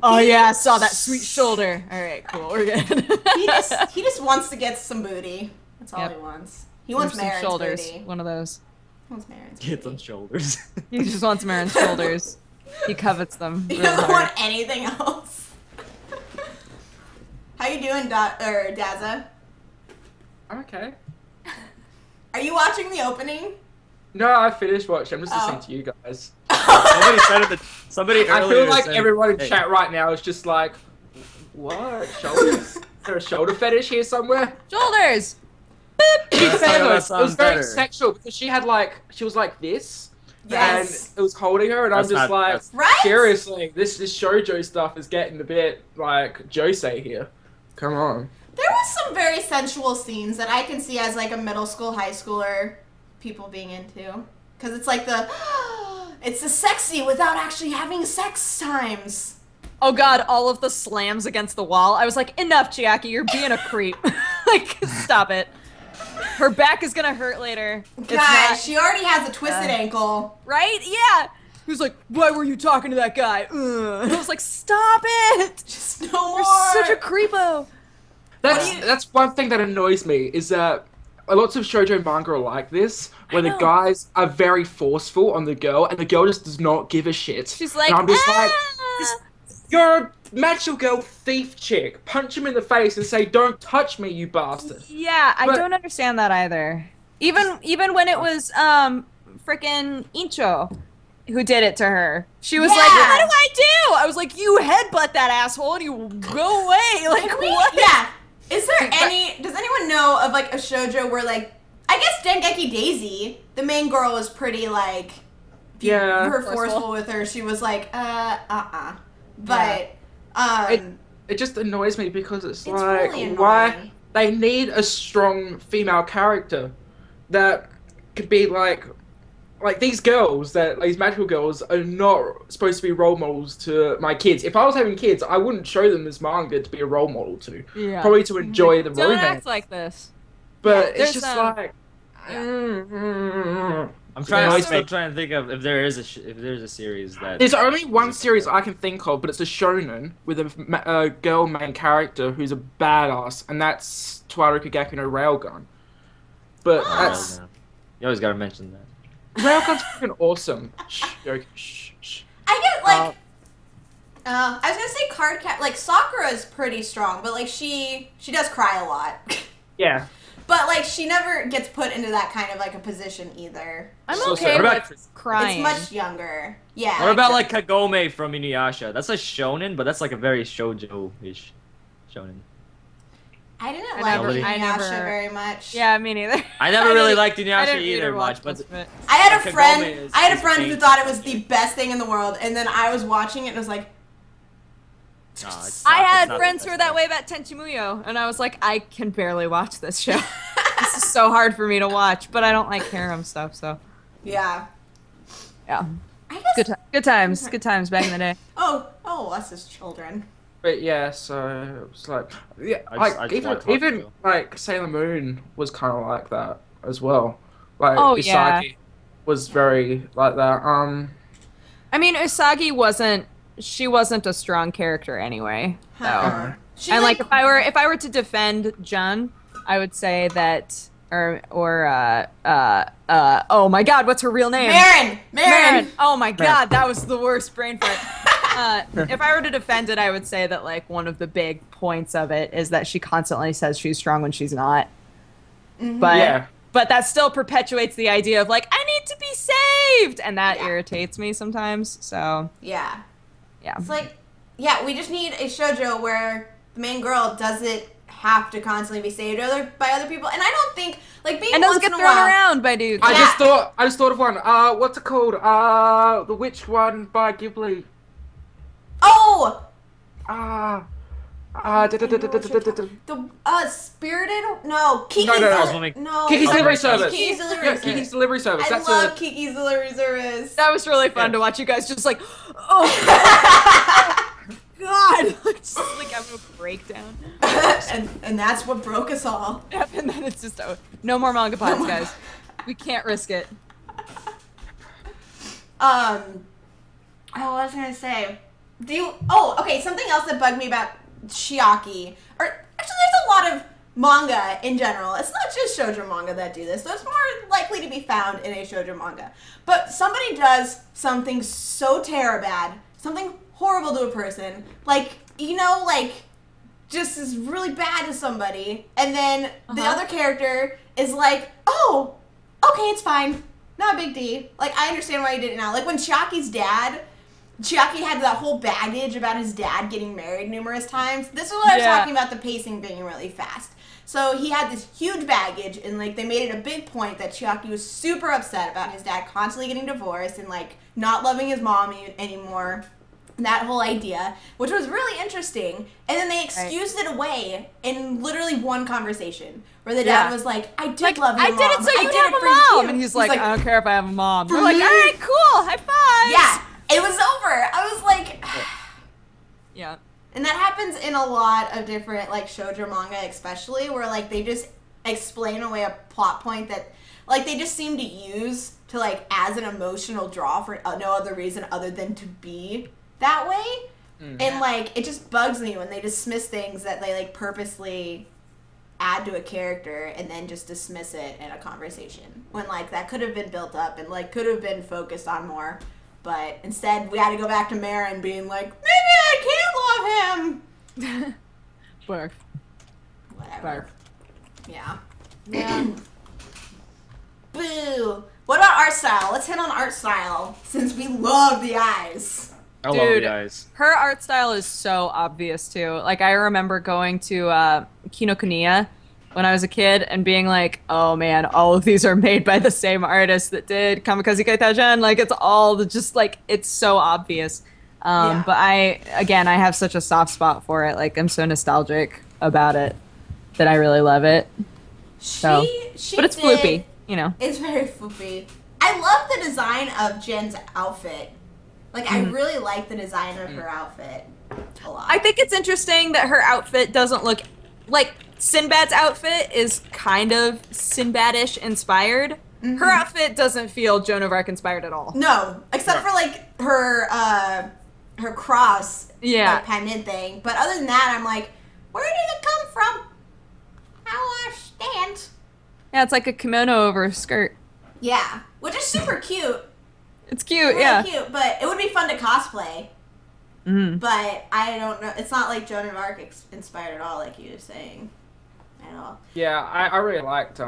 oh yeah, I saw that sweet shoulder. All right, cool, we're good. he just wants to get some booty. That's all he wants. He wants Marin's shoulders. booty. One of those. He wants Marin's booty. Get some shoulders. He just wants Marin's shoulders. He covets them. He Really doesn't hard. want anything else. How you doing, Dazza? Okay. Are you watching the opening? No, I finished watching. I'm just listening to you guys. Somebody I earlier feel like said, everyone in hey, chat right now is just like, what? Shoulders? Is there a shoulder fetish here somewhere? Shoulders! It was very better. sexual because she was like this. Yes. And it was holding her, and I'm just like, right? seriously, this shoujo stuff is getting a bit like Josei here. Come on. There was some very sensual scenes that I can see as like a middle school, high schooler people being into. Because it's like it's the sexy without actually having sex times. Oh god, all of the slams against the wall. I was like, enough, Chiaki, you're being a creep. Like, stop it. Her back is gonna hurt later. God, she already has a twisted ankle. Right? Yeah! He was like, why were you talking to that guy? And I was like, stop it! Just no more. You're such a creepo. That's one thing that annoys me is that lots of shoujo manga are like this, where the guys are very forceful on the girl, and the girl just does not give a shit. She's like, and I'm just like, you're a macho girl thief chick. Punch him in the face and say, "Don't touch me, you bastard." Yeah, I don't understand that either. Even when it was frickin' Incho who did it to her. She was like, what do I do? I was like, you headbutt that asshole and you go away. Like, what? Yeah. Does anyone know of like a shoujo where like, I guess Dengeki Daisy, the main girl was pretty like, her forceful with her. She was like, But, it just annoys me because it's like, really why they need a strong female character that could be like these girls, these magical girls are not supposed to be role models to my kids. If I was having kids, I wouldn't show them this manga to be a role model to. Yeah. Probably to enjoy the Don't romance. act like this. But it's just like... I'm still trying to think of if there's a series that... There's only one series I can think of, but it's a shonen with a girl main character who's a badass, and that's Toaru Kagaki no Railgun. But that's... You always gotta mention that. Railgun's fucking awesome. Shh. I get like... I was gonna say card cap... Like, Sakura's pretty strong, but like she does cry a lot. Yeah. But like she never gets put into that kind of like a position either. I'm okay with crying. It's much younger. Yeah. What about like Kagome from Inuyasha? That's a shonen, but that's like a very shoujo-ish shonen. I didn't like Inuyasha very much. Yeah, me neither. I never really liked Inuyasha either much, but I had a friend who thought it was the best thing in the world, and then I was watching it and was like, I had friends who were that way about Tenchimuyo, and I was like, I can barely watch this show. This is so hard for me to watch, but I don't like harem stuff, so. Yeah. Yeah. I guess Good times back in the day. Oh, us as children. But yeah, so it was like, yeah, I even like Sailor Moon was kind of like that as well. Like Usagi was very like that. I mean, Usagi wasn't a strong character anyway. Huh. And like if I were to defend Jeanne, I would say that oh my god, what's her real name? Marin. Oh my god, that was the worst brain fart. If I were to defend it, I would say that like one of the big points of it is that she constantly says she's strong when she's not. But that still perpetuates the idea of like, I need to be saved, and that irritates me sometimes. So yeah, yeah, it's like we just need a shoujo where the main girl doesn't have to constantly be saved by other people, and I don't think like being and doesn't get thrown around by dudes. I just thought of one. What's it called? The witch one by Ghibli. Oh. The Spirited? No, Kiki's Delivery Service. Kiki's Delivery Service. Kiki's Delivery Service. I love Kiki's Delivery Service. That was really fun to watch you guys just like, oh god, just like having a breakdown. and that's what broke us all. Yep, and then it's just no more manga pods, guys. We can't risk it. Oh, what was I gonna say? Okay, something else that bugged me about Chiaki, or actually there's a lot of manga in general. It's not just shoujo manga that do this, so it's more likely to be found in a shoujo manga. But somebody does something so bad, something horrible to a person, like, just is really bad to somebody, and then the other character is like, oh, okay, it's fine. Not a big deal. Like, I understand why he did it now. Like, when Chiaki had that whole baggage about his dad getting married numerous times. This is what I was talking about, the pacing being really fast. So he had this huge baggage, and like they made it a big point that Chiaki was super upset about his dad constantly getting divorced and like not loving his mom anymore. That whole idea, which was really interesting. And then they excused it away in literally one conversation where the dad was like, I did love your mom. I did it so you have a mom. And he's like, I don't care if I have a mom. We're like, all right, cool, high five. Yeah. It was over. I was like, yeah. And that happens in a lot of different like shoujo manga, especially where like they just explain away a plot point that like they just seem to use to like as an emotional draw for no other reason other than to be that way. And like it just bugs me when they dismiss things that they like purposely add to a character and then just dismiss it in a conversation when like that could have been built up and like could have been focused on more. But instead, we had to go back to Marin being like, maybe I can't love him. Barf. Whatever. Yeah. Boo. What about art style? Let's hit on art style, since we love the eyes. I love the eyes. Her art style is so obvious, too. Like, I remember going to Kinokuniya when I was a kid and being like, oh man, all of these are made by the same artist that did Kamikaze Kaitou Jeanne. Like, it's all just like, it's so obvious. But I have such a soft spot for it. Like, I'm so nostalgic about it that I really love it. But it's floopy, you know. It's very floopy. I love the design of Jen's outfit. Like, I really like the design of her outfit a lot. I think it's interesting that her outfit doesn't look like Sinbad's outfit is kind of Sinbad-ish inspired. Her outfit doesn't feel Joan of Arc inspired at all. No, except for like her cross like, pendant thing. But other than that, I'm like, where did it come from? I don't understand. Yeah, it's like a kimono over a skirt. Yeah, which is super cute. It's cute, yeah. Cute, but it would be fun to cosplay. But I don't know. It's not like Joan of Arc inspired at all, like you were saying. At all. Yeah, I really liked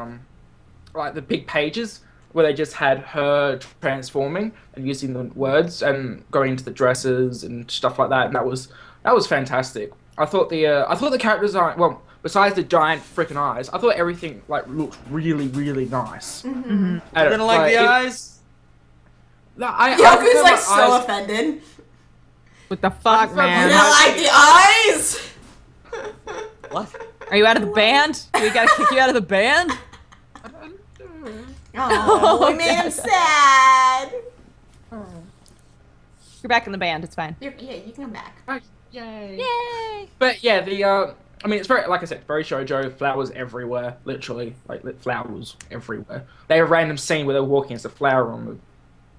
like the big pages where they just had her transforming and using the words and going into the dresses and stuff like that, and that was fantastic. I thought the character design, well, besides the giant freaking eyes, I thought everything like looked really, really nice. You didn't like the eyes? No, Yoku's like so offended. What the fuck, man? You don't like the eyes? What? Are you out of the band? We gotta kick you out of the band? Oh, we made him sad. You're back in the band. It's fine. Yeah, you can come back. Oh, yay! Yay! But yeah, I mean, it's very, like I said, very shoujo. Flowers everywhere, literally, like flowers everywhere. They have a random scene where they're walking as a flower on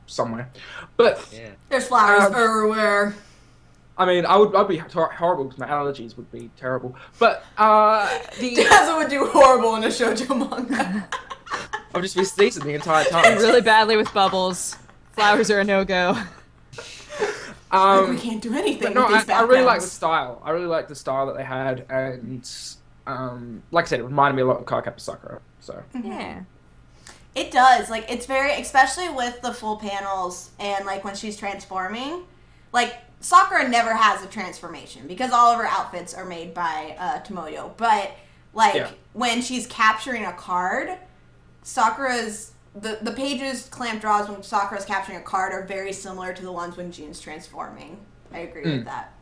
somewhere, but there's flowers everywhere. I mean, I'd be horrible because my allergies would be terrible. But Dazzle would do horrible in a shoujo manga. I'd just be sneezing the entire time. Really badly with bubbles. Flowers are a no-go. We can't do anything. But no, with these I really like the backgrounds. style. I really like the style that they had, and like I said, it reminded me a lot of Cardcaptor Sakura. So Yeah. It does. Like, it's very, especially with the full panels and, like, when she's transforming. Like, Sakura never has a transformation because all of her outfits are made by Tomoyo. But, like, when she's capturing a card, Sakura's... The pages Clamp draws when Sakura's capturing a card are very similar to the ones when June's transforming. I agree with that.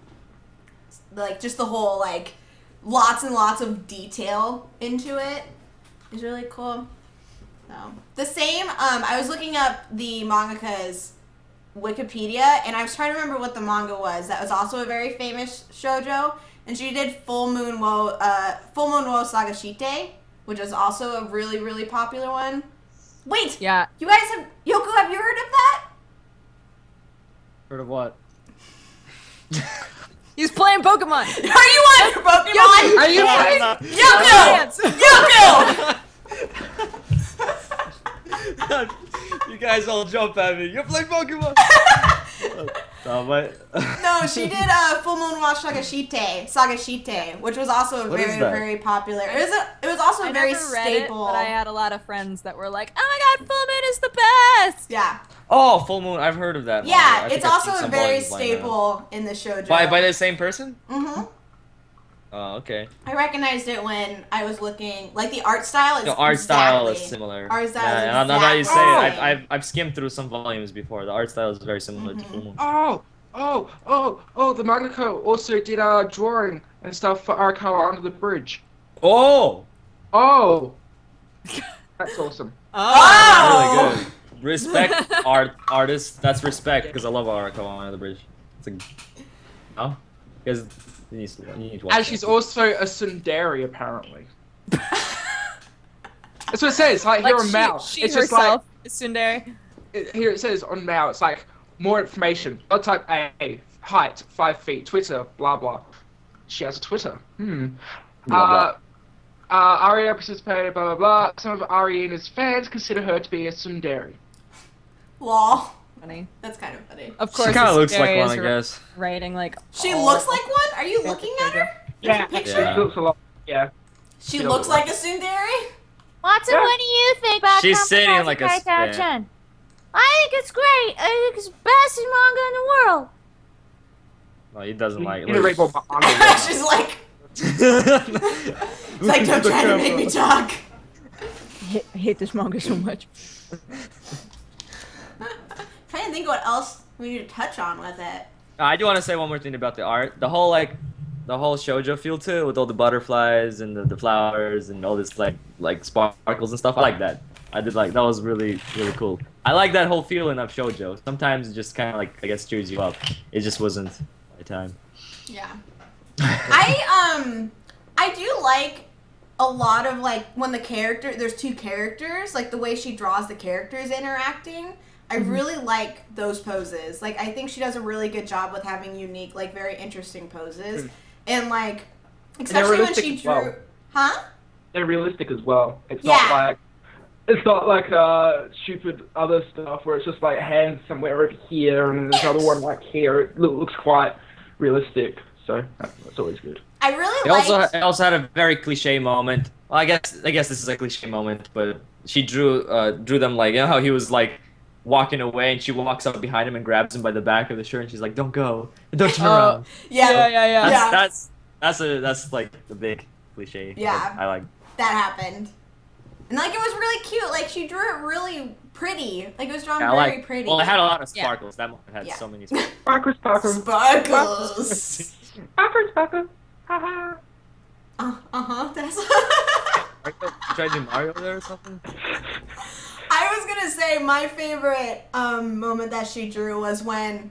Like, just the whole, like, lots and lots of detail into it is really cool. So, the same, I was looking up the mangaka's Wikipedia, and I was trying to remember what the manga was. That was also a very famous shoujo, and she did Full Moon Wo Sagashite, which is also a really, really popular one. Wait! Yeah. You guys have... Yoku, have you heard of that? Heard of what? He's playing Pokemon. Are you on your Pokemon? Are you Yoku! You guys all jump at me. You're playing Pokemon. No, she did Full Moon Wa Sagashite, which was also very, very popular. It was also a very never read staple. it, but I had a lot of friends that were like, "Oh my god, Full Moon is the best!" Yeah. Oh, Full Moon. I've heard of that. Yeah, I think it's I've also seen a some very volumes by now. staple in the shoujo. By the same person? Mm-hmm. Oh, okay. I recognized it when I was looking, like the art style is The art style is exactly- similar. Art style is now that you say exactly- it, I've skimmed through some volumes before. The art style is very similar to Full Moon. The mangaka also did drawing and stuff for Arakawa Under the Bridge. Oh! That's awesome. Oh! Really good. Respect artists. That's respect because I love Arakawa Under the Bridge. It's a... Oh? Because you need to watch And she's also a tsundere, apparently. That's what it says. Like here on Mao, She it's just like herself is tsundere. here it says on Mao. It's like more information. Blood type A, height 5 feet, Twitter, blah blah. She has a Twitter. Blah, Aria participated, blah blah blah. Some of Ariena's fans consider her to be a tsundere. Lol. Funny. That's kind of funny. Of course, She kind of looks like tsundere one, is I guess. Writing like. She all- looks like one? Are you looking at her? Yeah, Picture? she looks a lot. Yeah. She She looks looks like a tsundere? Watson, Yeah. what do you think about She's sitting Kamikaze like a Kaitou spin. Jeanne? I think it's great. I think it's the best manga in the world. No, he doesn't like. You need to read more manga. She's like, it's like, don't try to make me talk. I hate this manga so much. Trying to think what else we need to touch on with it. I do want to say one more thing about the art. The whole shoujo feel to it with all the butterflies and the flowers and all this like sparkles and stuff. I like that. I did like that was really cool. I like that whole feeling of shoujo. Sometimes it just kind of like I guess cheers you up. It just wasn't my time. Yeah. I do like a lot of like when there's two characters, like the way she draws the characters interacting. I really like those poses. Like I think she does a really good job with having unique, like very interesting poses. And like especially when she realistic as drew well. Huh? They're realistic as well. It's Yeah. not like stupid other stuff where it's just like hands somewhere over here and there's another one like here. It looks quite realistic, so that's always good. I really It also had a very cliche moment. Well, I guess this is a cliche moment, but she drew them like, you know how he was like walking away and she walks up behind him and grabs him by the back of the shirt and she's like, "Don't go, don't turn around." Yeah. That's like the big cliche. Yeah. I like. That happened. And like it was really cute. Like she drew it really pretty. Like it was drawn I very like. pretty. Well, it had a lot of Yeah. sparkles. That moment had Yeah. so many sparkles. Sparkles. Sparkles. Sparkles. Haha. That's You tried to do Mario there or something? I was gonna say my favorite moment that she drew was when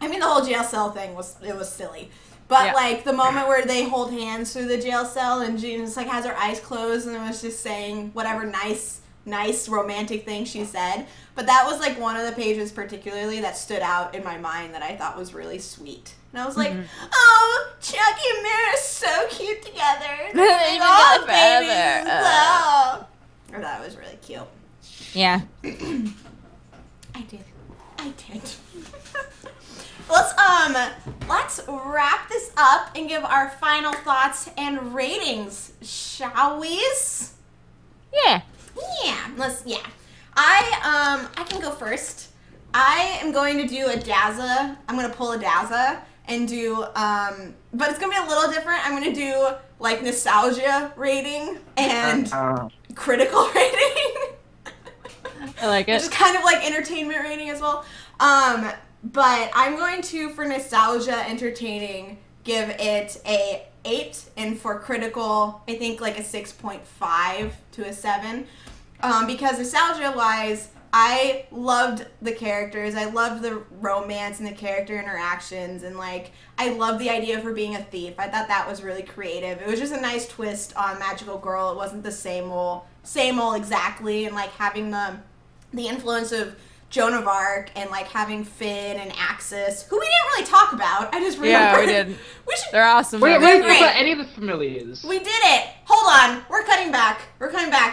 I mean, the whole jail cell thing was silly. But, like, the moment where they hold hands through the jail cell and Jean just, like, has her eyes closed and was just saying whatever nice romantic thing she said. But that was, like, one of the pages particularly that stood out in my mind that I thought was really sweet. And I was like, oh, Chucky and Mary are so cute together. They're like, oh, babies. Oh. I thought it was really cute. Yeah. I did. Let's wrap this up and give our final thoughts and ratings, shall we? Yeah. I can go first. I am going to do a Daza. I'm going to pull a Daza and do, but it's going to be a little different. I'm going to do, like, nostalgia rating and critical rating. I like it. Which is kind of like entertainment rating as well. But I'm going to, for nostalgia entertaining, give it a 8, and for critical, I think like a 6.5 to a 7. Because nostalgia-wise, I loved the characters. I loved the romance and the character interactions, and like I loved the idea of her being a thief. I thought that was really creative. It was just a nice twist on Magical Girl. It wasn't the same old exactly, and like having the influence of Joan of Arc and like having Finn and Axis, who we didn't really talk about. I just remembered. Yeah, we did. They're awesome. Wait, any of the familiars? We did it. Hold on. We're cutting back.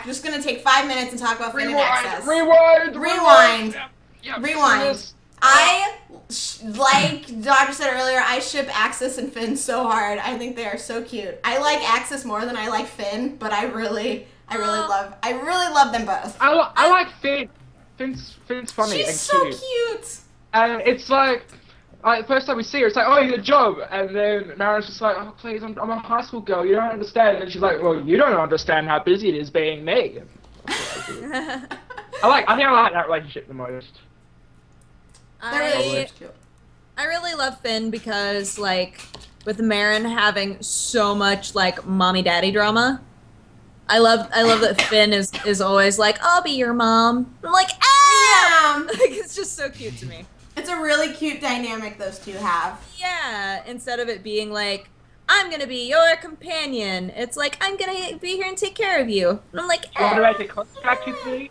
Just gonna take 5 minutes and talk about Finn and Axis. Rewind. I, like Dr. said earlier, I ship Axis and Finn so hard. I think they are so cute. I like Axis more than I like Finn, but I really love them both. I like Finn. Finn's funny and cute. She's so cute. And it's like first time we see her, it's like, oh, your job. And then Marin's just like, oh, please, I'm a high school girl. You don't understand. And she's like, well, you don't understand how busy it is being me. I think I like that relationship the most. I really love Finn because, like, with Marin having so much, like, mommy-daddy drama, I love that Finn is always like, I'll be your mom. I'm like, ah! Yeah. Like, it's just so cute to me. It's a really cute dynamic those two have. Yeah, instead of it being like, I'm gonna be your companion, it's like, I'm gonna be here and take care of you. And I'm like, You want to make a contract with me?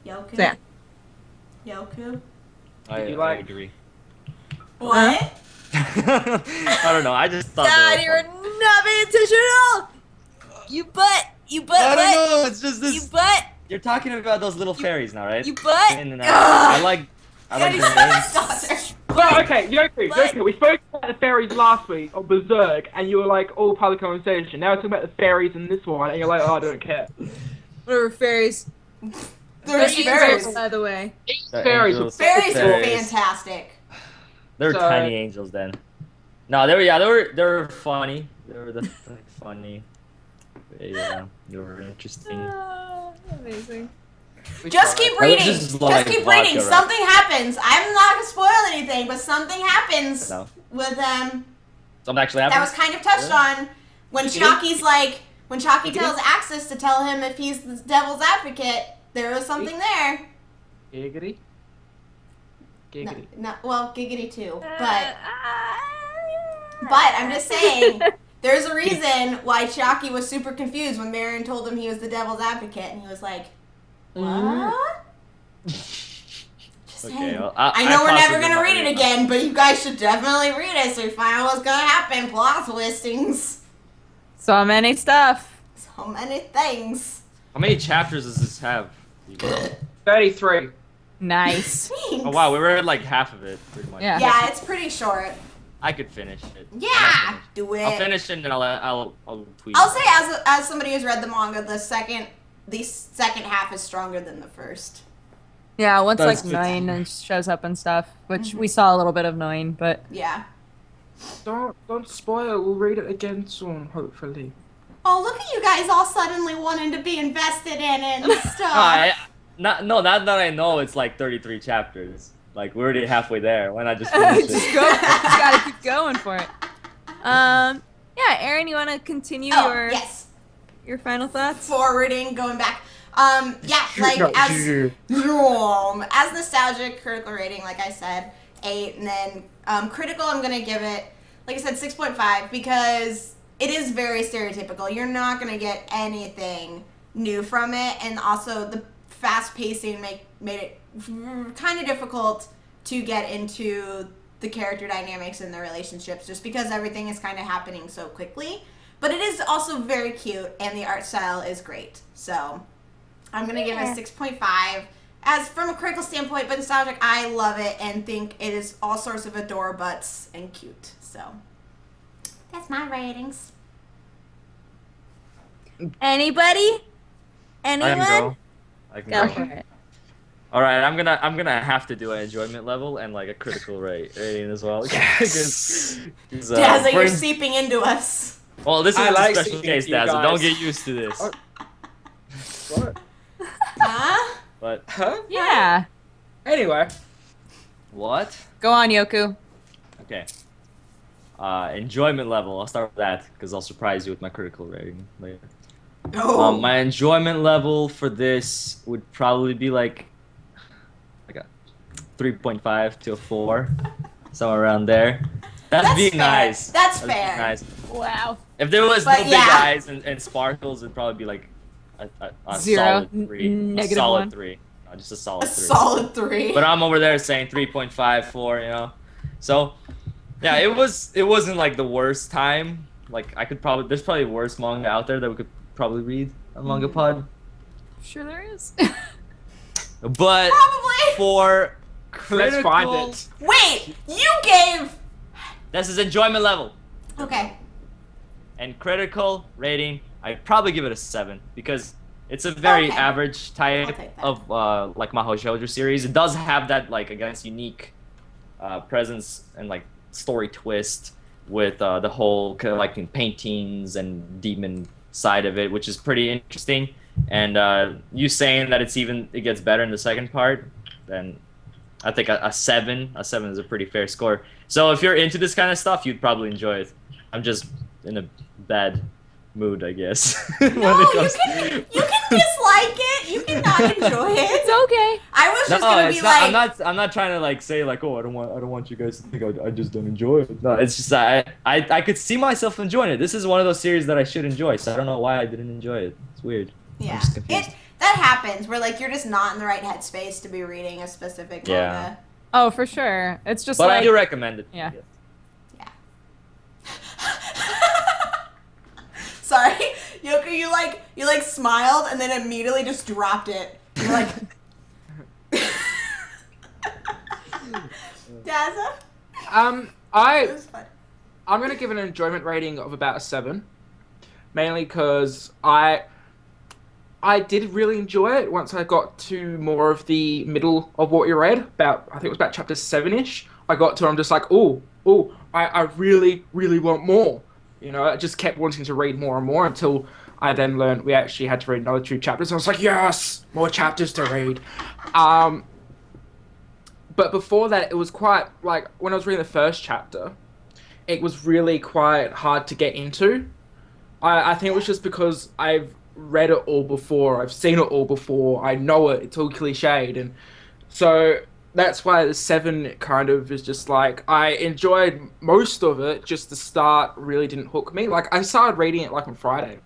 Yoku? Yeah. Yoku? I agree. What? I don't know. I just thought. God, you're not paying attention at all. You butt. I don't know. It's just this. You butt. You're talking about those little fairies now, right? You butt. And, I like their names. Well, okay, Yoku, we spoke about the fairies last week on Berserk, and you were like, all public conversation. Now we're talking about the fairies in this one, and you're like, oh, I don't care. Whatever, fairies. They're fairies, by the way. Fairies are fantastic. They were tiny angels then. No, they were funny. They were funny. Yeah, they were interesting. Amazing. Just keep reading. Just keep reading. Something happens. I'm not gonna spoil anything, but something happens with them. Something actually happens. That was kind of touched on when Chaki's like, when Chaki tells Axis to tell him if he's the devil's advocate. There was something there. Giggity. No, well, giggity too, but I'm just saying, there's a reason why Chaki was super confused when Marin told him he was the devil's advocate, and he was like, what? Just saying. Well, I know we're never going to read it again, but you guys should definitely read it so you find out what's going to happen. Plot listings. So many stuff. So many things. How many chapters does this have? 33. Nice. Thanks. Oh wow, we were at like half of it, pretty much. Yeah, it's pretty short. I could finish it. Yeah, do it. I'll finish it and then I'll tweet. I'll say as somebody who's read the manga, the second half is stronger than the first. Yeah, once like Nine and shows up and stuff, which we saw a little bit of Nine, but yeah. Don't spoil. We'll read it again soon, hopefully. Oh, look at you guys all suddenly wanting to be invested in it and stuff. Not that I know it's like 33 chapters. Like we're already halfway there. Why not just finish it? Just gotta keep going for it. Yeah, Erin, you want to continue your final thoughts? Forwarding, going back. Yeah, like as nostalgic, critical rating, like I said, 8, and then critical, I'm gonna give it, like I said, 6.5 because it is very stereotypical. You're not gonna get anything new from it, and also the fast pacing made it kind of difficult to get into the character dynamics and the relationships, just because everything is kind of happening so quickly. But it is also very cute, and the art style is great. So I'm gonna give it a 6.5. As from a critical standpoint, but nostalgic, I love it and think it is all sorts of adore butts and cute. So that's my ratings. Anybody? Anyone? I can Go go. for it. All right, I'm gonna have to do an enjoyment level and like a critical rating as well. Yes. Dazza, you're seeping into us. Well, this is a like special seeing case, you Dazza. guys. Don't get used to this. What? Huh? But Huh? Yeah. Anyway. what? Go on, Yoku. Okay. Enjoyment level. I'll start with that because I'll surprise you with my critical rating later. Oh. My enjoyment level for this would probably be like a 3.5 to a 4, somewhere around there. That's being fair. nice. That's being fair. nice. Wow. If there was But no big yeah. eyes and sparkles, it'd probably be like a 0. solid 3. Negative a solid 1. 3. No, just a solid A 3. solid 3. But I'm over there saying 3.5, 4, you know. So, yeah, it wasn't like the worst time. Like there's probably worse manga out there that we could probably read on MangaPod. Sure there is. But Probably. for Let's critical, find it. Wait, you gave. this is enjoyment level. Okay. And critical rating, I'd probably give it a 7 because it's a very Okay. average I'll type take that. of like Mahou Shoujo series. It does have that like against unique presence and like story twist with the whole collecting paintings and demon side of it, which is pretty interesting. And you saying that it gets better in the second part, then I think a 7 is a pretty fair score. So if you're into this kind of stuff, you'd probably enjoy it. I'm just in a bad mood, I guess. No, you can dislike it. You can not enjoy it. It's okay. I was just gonna be it's like, not. I'm not trying to like say like, oh, I don't want you guys to think I just don't enjoy it. No, it's just I could see myself enjoying it. This is one of those series that I should enjoy, so I don't know why I didn't enjoy it. It's weird. yeah, I'm just confused. that happens. Where like you're just not in the right headspace to be reading a specific manga. Oh, for sure. It's just But like I do recommend it. Yeah. Yeah. Sorry, Yoku, you like smiled and then immediately just dropped it. You're like, Dazza. It was fun. I'm gonna give an enjoyment rating of about a 7, mainly because I did really enjoy it once I got to more of the middle of what you read. I think it was about chapter 7-ish. I got to, I'm just like, I really, really want more. You know, I just kept wanting to read more and more until I then learned we actually had to read another 2 chapters. And I was like, yes, more chapters to read. But before that, it was quite, like, when I was reading the first chapter, it was really quite hard to get into. I think it was just because I've read it all before, I've seen it all before, I know it, it's all cliched, and so that's why the 7 kind of is just like, I enjoyed most of it, just the start really didn't hook me. Like, I started reading it like on Friday,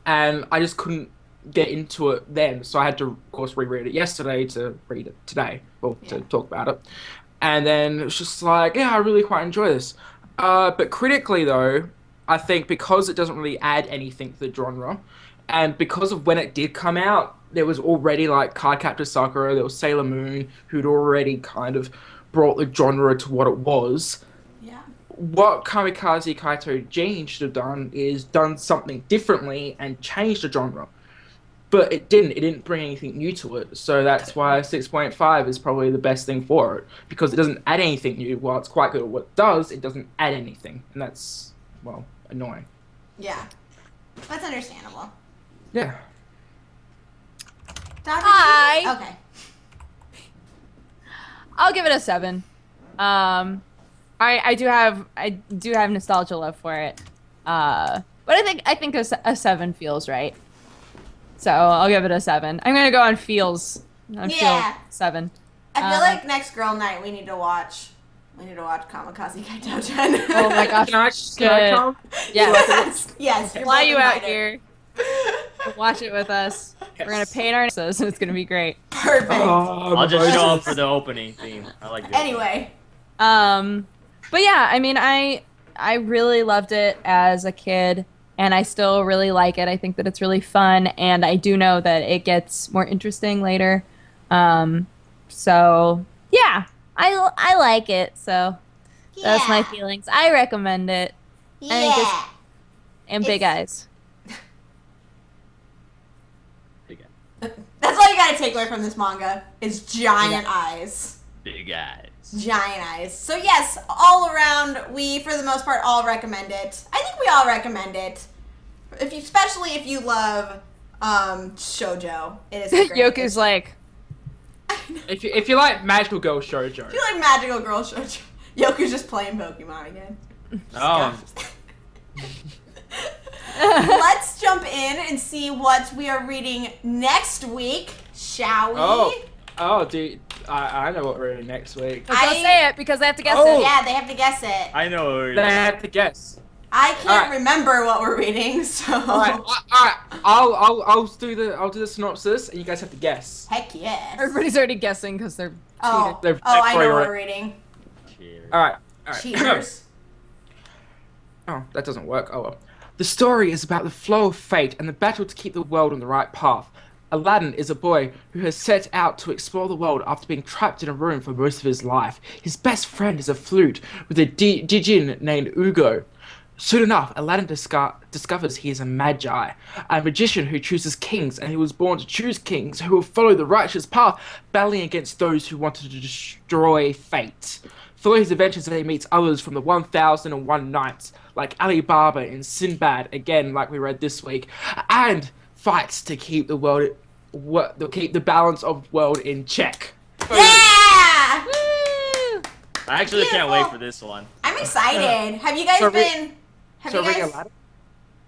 and I just couldn't get into it then, so I had to, of course, reread it yesterday to read it today, or to talk about it. And then it's just like, yeah, I really quite enjoy this. But critically, though, I think because it doesn't really add anything to the genre, and because of when it did come out, there was already like Cardcaptor Sakura, there was Sailor Moon, who'd already kind of brought the genre to what it was. Yeah. What Kamikaze Kaitou Jeanne should have done is done something differently and changed the genre. But it didn't. It didn't bring anything new to it. So that's why 6.5 is probably the best thing for it. Because it doesn't add anything new. While it's quite good at what it does, it doesn't add anything. And that's, well, annoying. Yeah. That's understandable. Yeah. Hi. Okay. I'll give it a 7. I do have nostalgia love for it. But I think a 7 feels right. So I'll give it a 7. I'm gonna go on feels. Feel 7. I feel like next girl night we need to watch. We need to watch Kamikaze Kaitou Jeanne. Oh my gosh. Can I come? Yes. Yes. Fly you out here. Watch it with us. Yes. We're gonna paint our noses, and it's gonna be great. Perfect. I'll just show up for the opening theme. I like it. Anyway. But yeah, I mean, I really loved it as a kid, and I still really like it. I think that it's really fun, and I do know that it gets more interesting later. So yeah, I like it. So that's my feelings. I recommend it. Yeah. And big eyes. That's all you gotta take away from this manga is giant eyes. Big eyes. Giant eyes. So yes, all around, we for the most part all recommend it. I think we all recommend it. Especially if you love shoujo. It is great. Yoku's like, if you like magical girl shoujo. If you like magical girl shoujo. Yoku's just playing Pokemon again. Oh. Let's jump in and see what we are reading next week, shall we? Oh, dude, I know what we're reading next week. don't say it because they have to guess it. Yeah, they have to guess it. I know what we're reading. They have to guess. I can't remember what we're reading, so. All right. I'll do the synopsis, and you guys have to guess. Heck yes. Everybody's already guessing because they're cheated. I know what we're reading. Cheers. All right. Cheaters. Oh, that doesn't work. Oh well. The story is about the flow of fate and the battle to keep the world on the right path. Aladdin is a boy who has set out to explore the world after being trapped in a room for most of his life. His best friend is a flute with a djinn named Ugo. Soon enough, Aladdin discovers he is a Magi, a magician who chooses kings, and he was born to choose kings who will follow the righteous path, battling against those who wanted to destroy fate. Through his adventures, he meets others from the 1001 Nights, like Ali Baba and Sinbad, again, like we read this week, and fights to keep the balance of world in check. Yeah! Woo! I actually can't wait for this one. I'm excited. Have you guys been? Have you guys? Aladdin?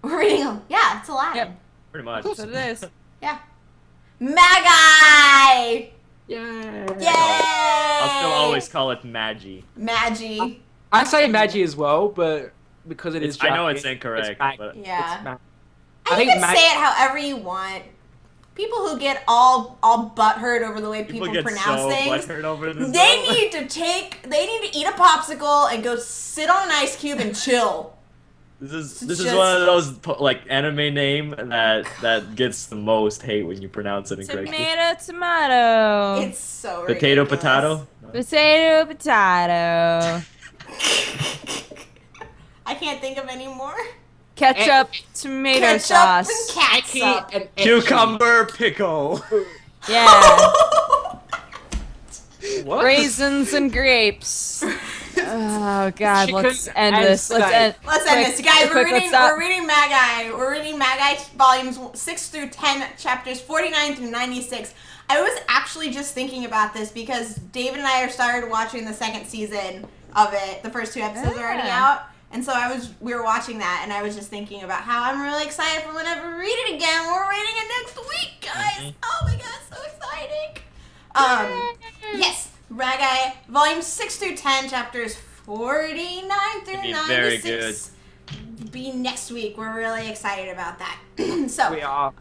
We're reading. Yeah, it's Aladdin. Yep. Pretty much. That's what it is. Yeah. Magi! Yeah. Yay! I'll still always call it Magi. I say Magi as well, but because it is I know Japanese, it's incorrect, but Yeah. I You think can say it however you want. People who get all butthurt over the way people get pronounce so things, butthurt over this. they need to eat a popsicle and go sit on an ice cube and chill. This is one of those like anime name that gets the most hate when you pronounce it incorrectly. Tomato. It's so Potato, ridiculous. potato. Potato. I can't think of any more. Ketchup, tomato Ketchup sauce. and catsup. Cucumber pickle. Yeah. What? Raisins and grapes. Oh God, Chicken let's end and this. Let's end this, guys. We're reading Magi. We're reading Magi volumes 6 through 10, chapters 49 through 96. I was actually just thinking about this because David and I started watching the second season of it. The first 2 episodes are already out. And so we were watching that, and I was just thinking about how I'm really excited for whenever we read it again. We're reading it next week, guys. Oh my God, so exciting. Yes, Magi, volumes 6 through 10, chapters 49 through 96. Very good. Be next week. We're really excited about that. So We are.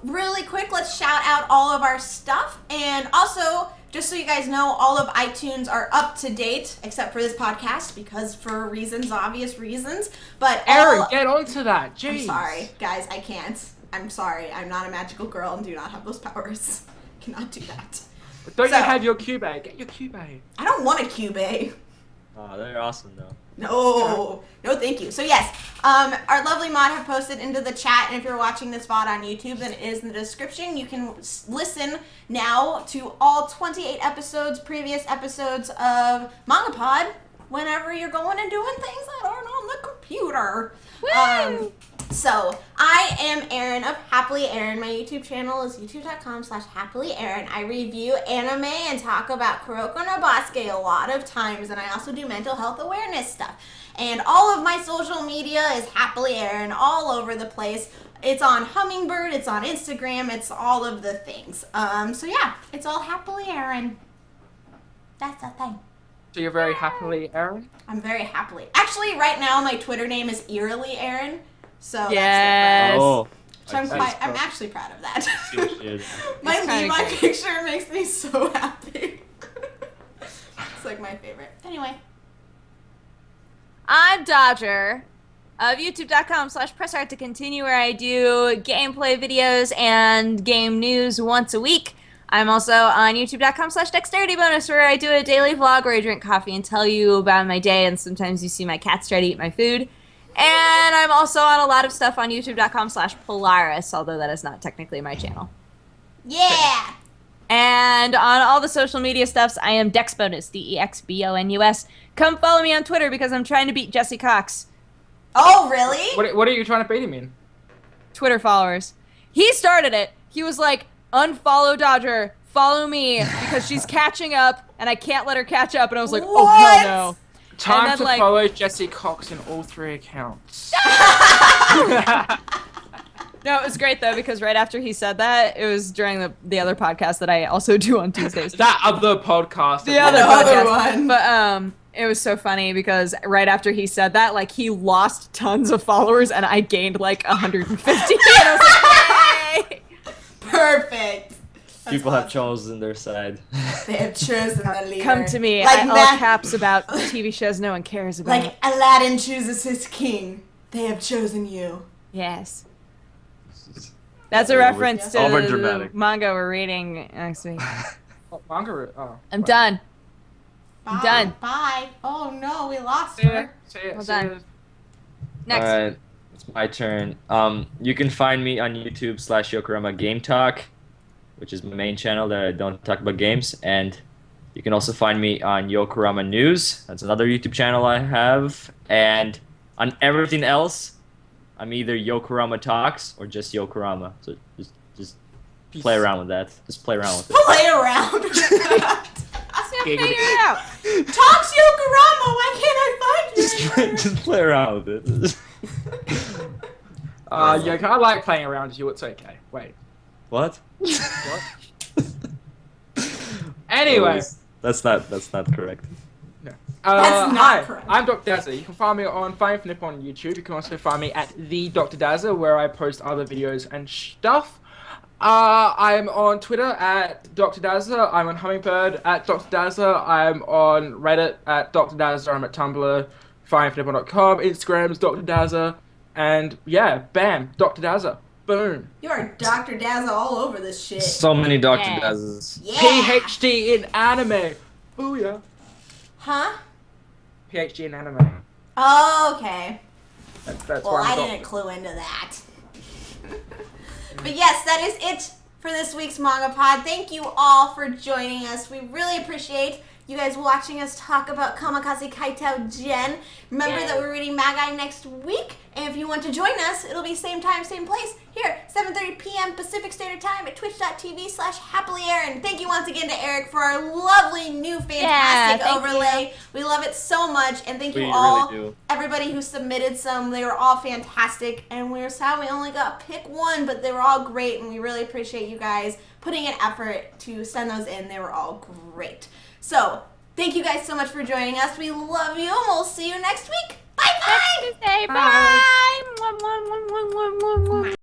really quick, let's shout out all of our stuff, and also, just so you guys know, all of iTunes are up to date, except for this podcast, because for obvious reasons. But Erin, get onto that. Jeez. I'm sorry, guys, I can't. I'm sorry. I'm not a magical girl and do not have those powers. Cannot do that. But don't you have your Cube? Get your Cube. I don't want a Cube. Oh, they're awesome though. No, thank you. So yes, our lovely mod have posted into the chat, and if you're watching this VOD on YouTube, then it is in the description. You can listen now to all 28 previous episodes of MangaPod, whenever you're going and doing things that aren't on the computer. Woo! So, I am Erin of HappiLeeErin. My YouTube channel is youtube.com/HappiLeeErin. I review anime and talk about Kuroko no Basuke a lot of times, and I also do mental health awareness stuff. And all of my social media is HappiLeeErin all over the place. It's on Hummingbird. It's on Instagram. It's all of the things. So yeah, it's all HappiLeeErin. That's a thing. So you're very HappiLeeErin? I'm very happily. Actually, right now my Twitter name is EerinlyErin. So yes. That's I'm actually proud of that. My great. picture makes me so happy. It's like my favorite. Anyway. I'm Dodger of youtube.com/pressart to continue where I do gameplay videos and game news once a week. I'm also on youtube.com/dexterity bonus where I do a daily vlog where I drink coffee and tell you about my day, and sometimes you see my cats try to eat my food. And I'm also on a lot of stuff on youtube.com/Polaris, although that is not technically my channel. Yeah! And on all the social media stuffs, I am DexBonus, DEXBONUS. Come follow me on Twitter because I'm trying to beat Jesse Cox. Oh, really? What are you trying to beat him in? Twitter followers. He started it. He was like, unfollow Dodger, follow me, because she's catching up, and I can't let her catch up. And I was like, oh, hell no. Time to follow Jesse Cox in all 3 accounts. No, it was great, though, because right after he said that, it was during the other podcast that I also do on Tuesdays. That other podcast. The other podcast. But it was so funny because right after he said that, like, he lost tons of followers, and I gained, like, 150. And I was like, yay! Perfect. People have chosen their side. They have chosen the leader. Come to me. Like all caps about TV shows no one cares about. Like Aladdin chooses his king. They have chosen you. Yes. That's a reference to overdramatic. the manga we're reading next week. Manga? Oh. I'm done. Bye. I'm done. Bye. Oh no, we lost See ya. her. See ya. Well See ya. done. Next. Alright, it's my turn. You can find me on YouTube/Yokorama Game Talk, which is my main channel that I don't talk about games, and you can also find me on Yokorama News. That's another YouTube channel I have, and on everything else, I'm either Yokorama Talks or just Yokorama. So just play around with that. Just play around with it. Play around with that. Figure it out. Talks Yokorama, why can't I find you? Just play around with it. Yeah, I like playing around with you. It's okay. Wait. What? What? Anyway. That's not correct. No. That's not hi, correct. I'm Dr. Dazza. You can find me on FireFnip on YouTube. You can also find me at the Dr. Dazza, where I post other videos and stuff. I'm on Twitter at Dr. Dazza. I'm on Hummingbird at Dr. Dazza. I'm on Reddit at Dr. Dazza. I'm at Tumblr, FireFnip.com. Instagram's Dr. Dazza. And yeah, bam, Dr. Dazza. Boom. You're Dr. Dazza all over this shit. So many Dr. Yeah. Dazzes. Yeah. PhD in anime. Booyah. Huh? PhD in anime. Oh, okay. That's Well, where I I'm didn't clue into that. But yes, that is it for this week's MangaPod. Thank you all for joining us. We really appreciate you guys watching us talk about Kamikaze Kaitou Jeanne. Remember that we're reading Magi next week. And if you want to join us, it'll be same time, same place, here, 7:30 p.m. Pacific Standard Time at twitch.tv/HappiLeeErin. Thank you once again to Eric for our lovely new fantastic thank overlay. We love it so much. And thank you We all, really do. everybody who submitted some. They were all fantastic. And we were sad we only got to pick one, but they were all great. And we really appreciate you guys putting an effort to send those in. They were all great. So, thank you guys so much for joining us. We love you, and we'll see you next week. Bye-bye! Say bye.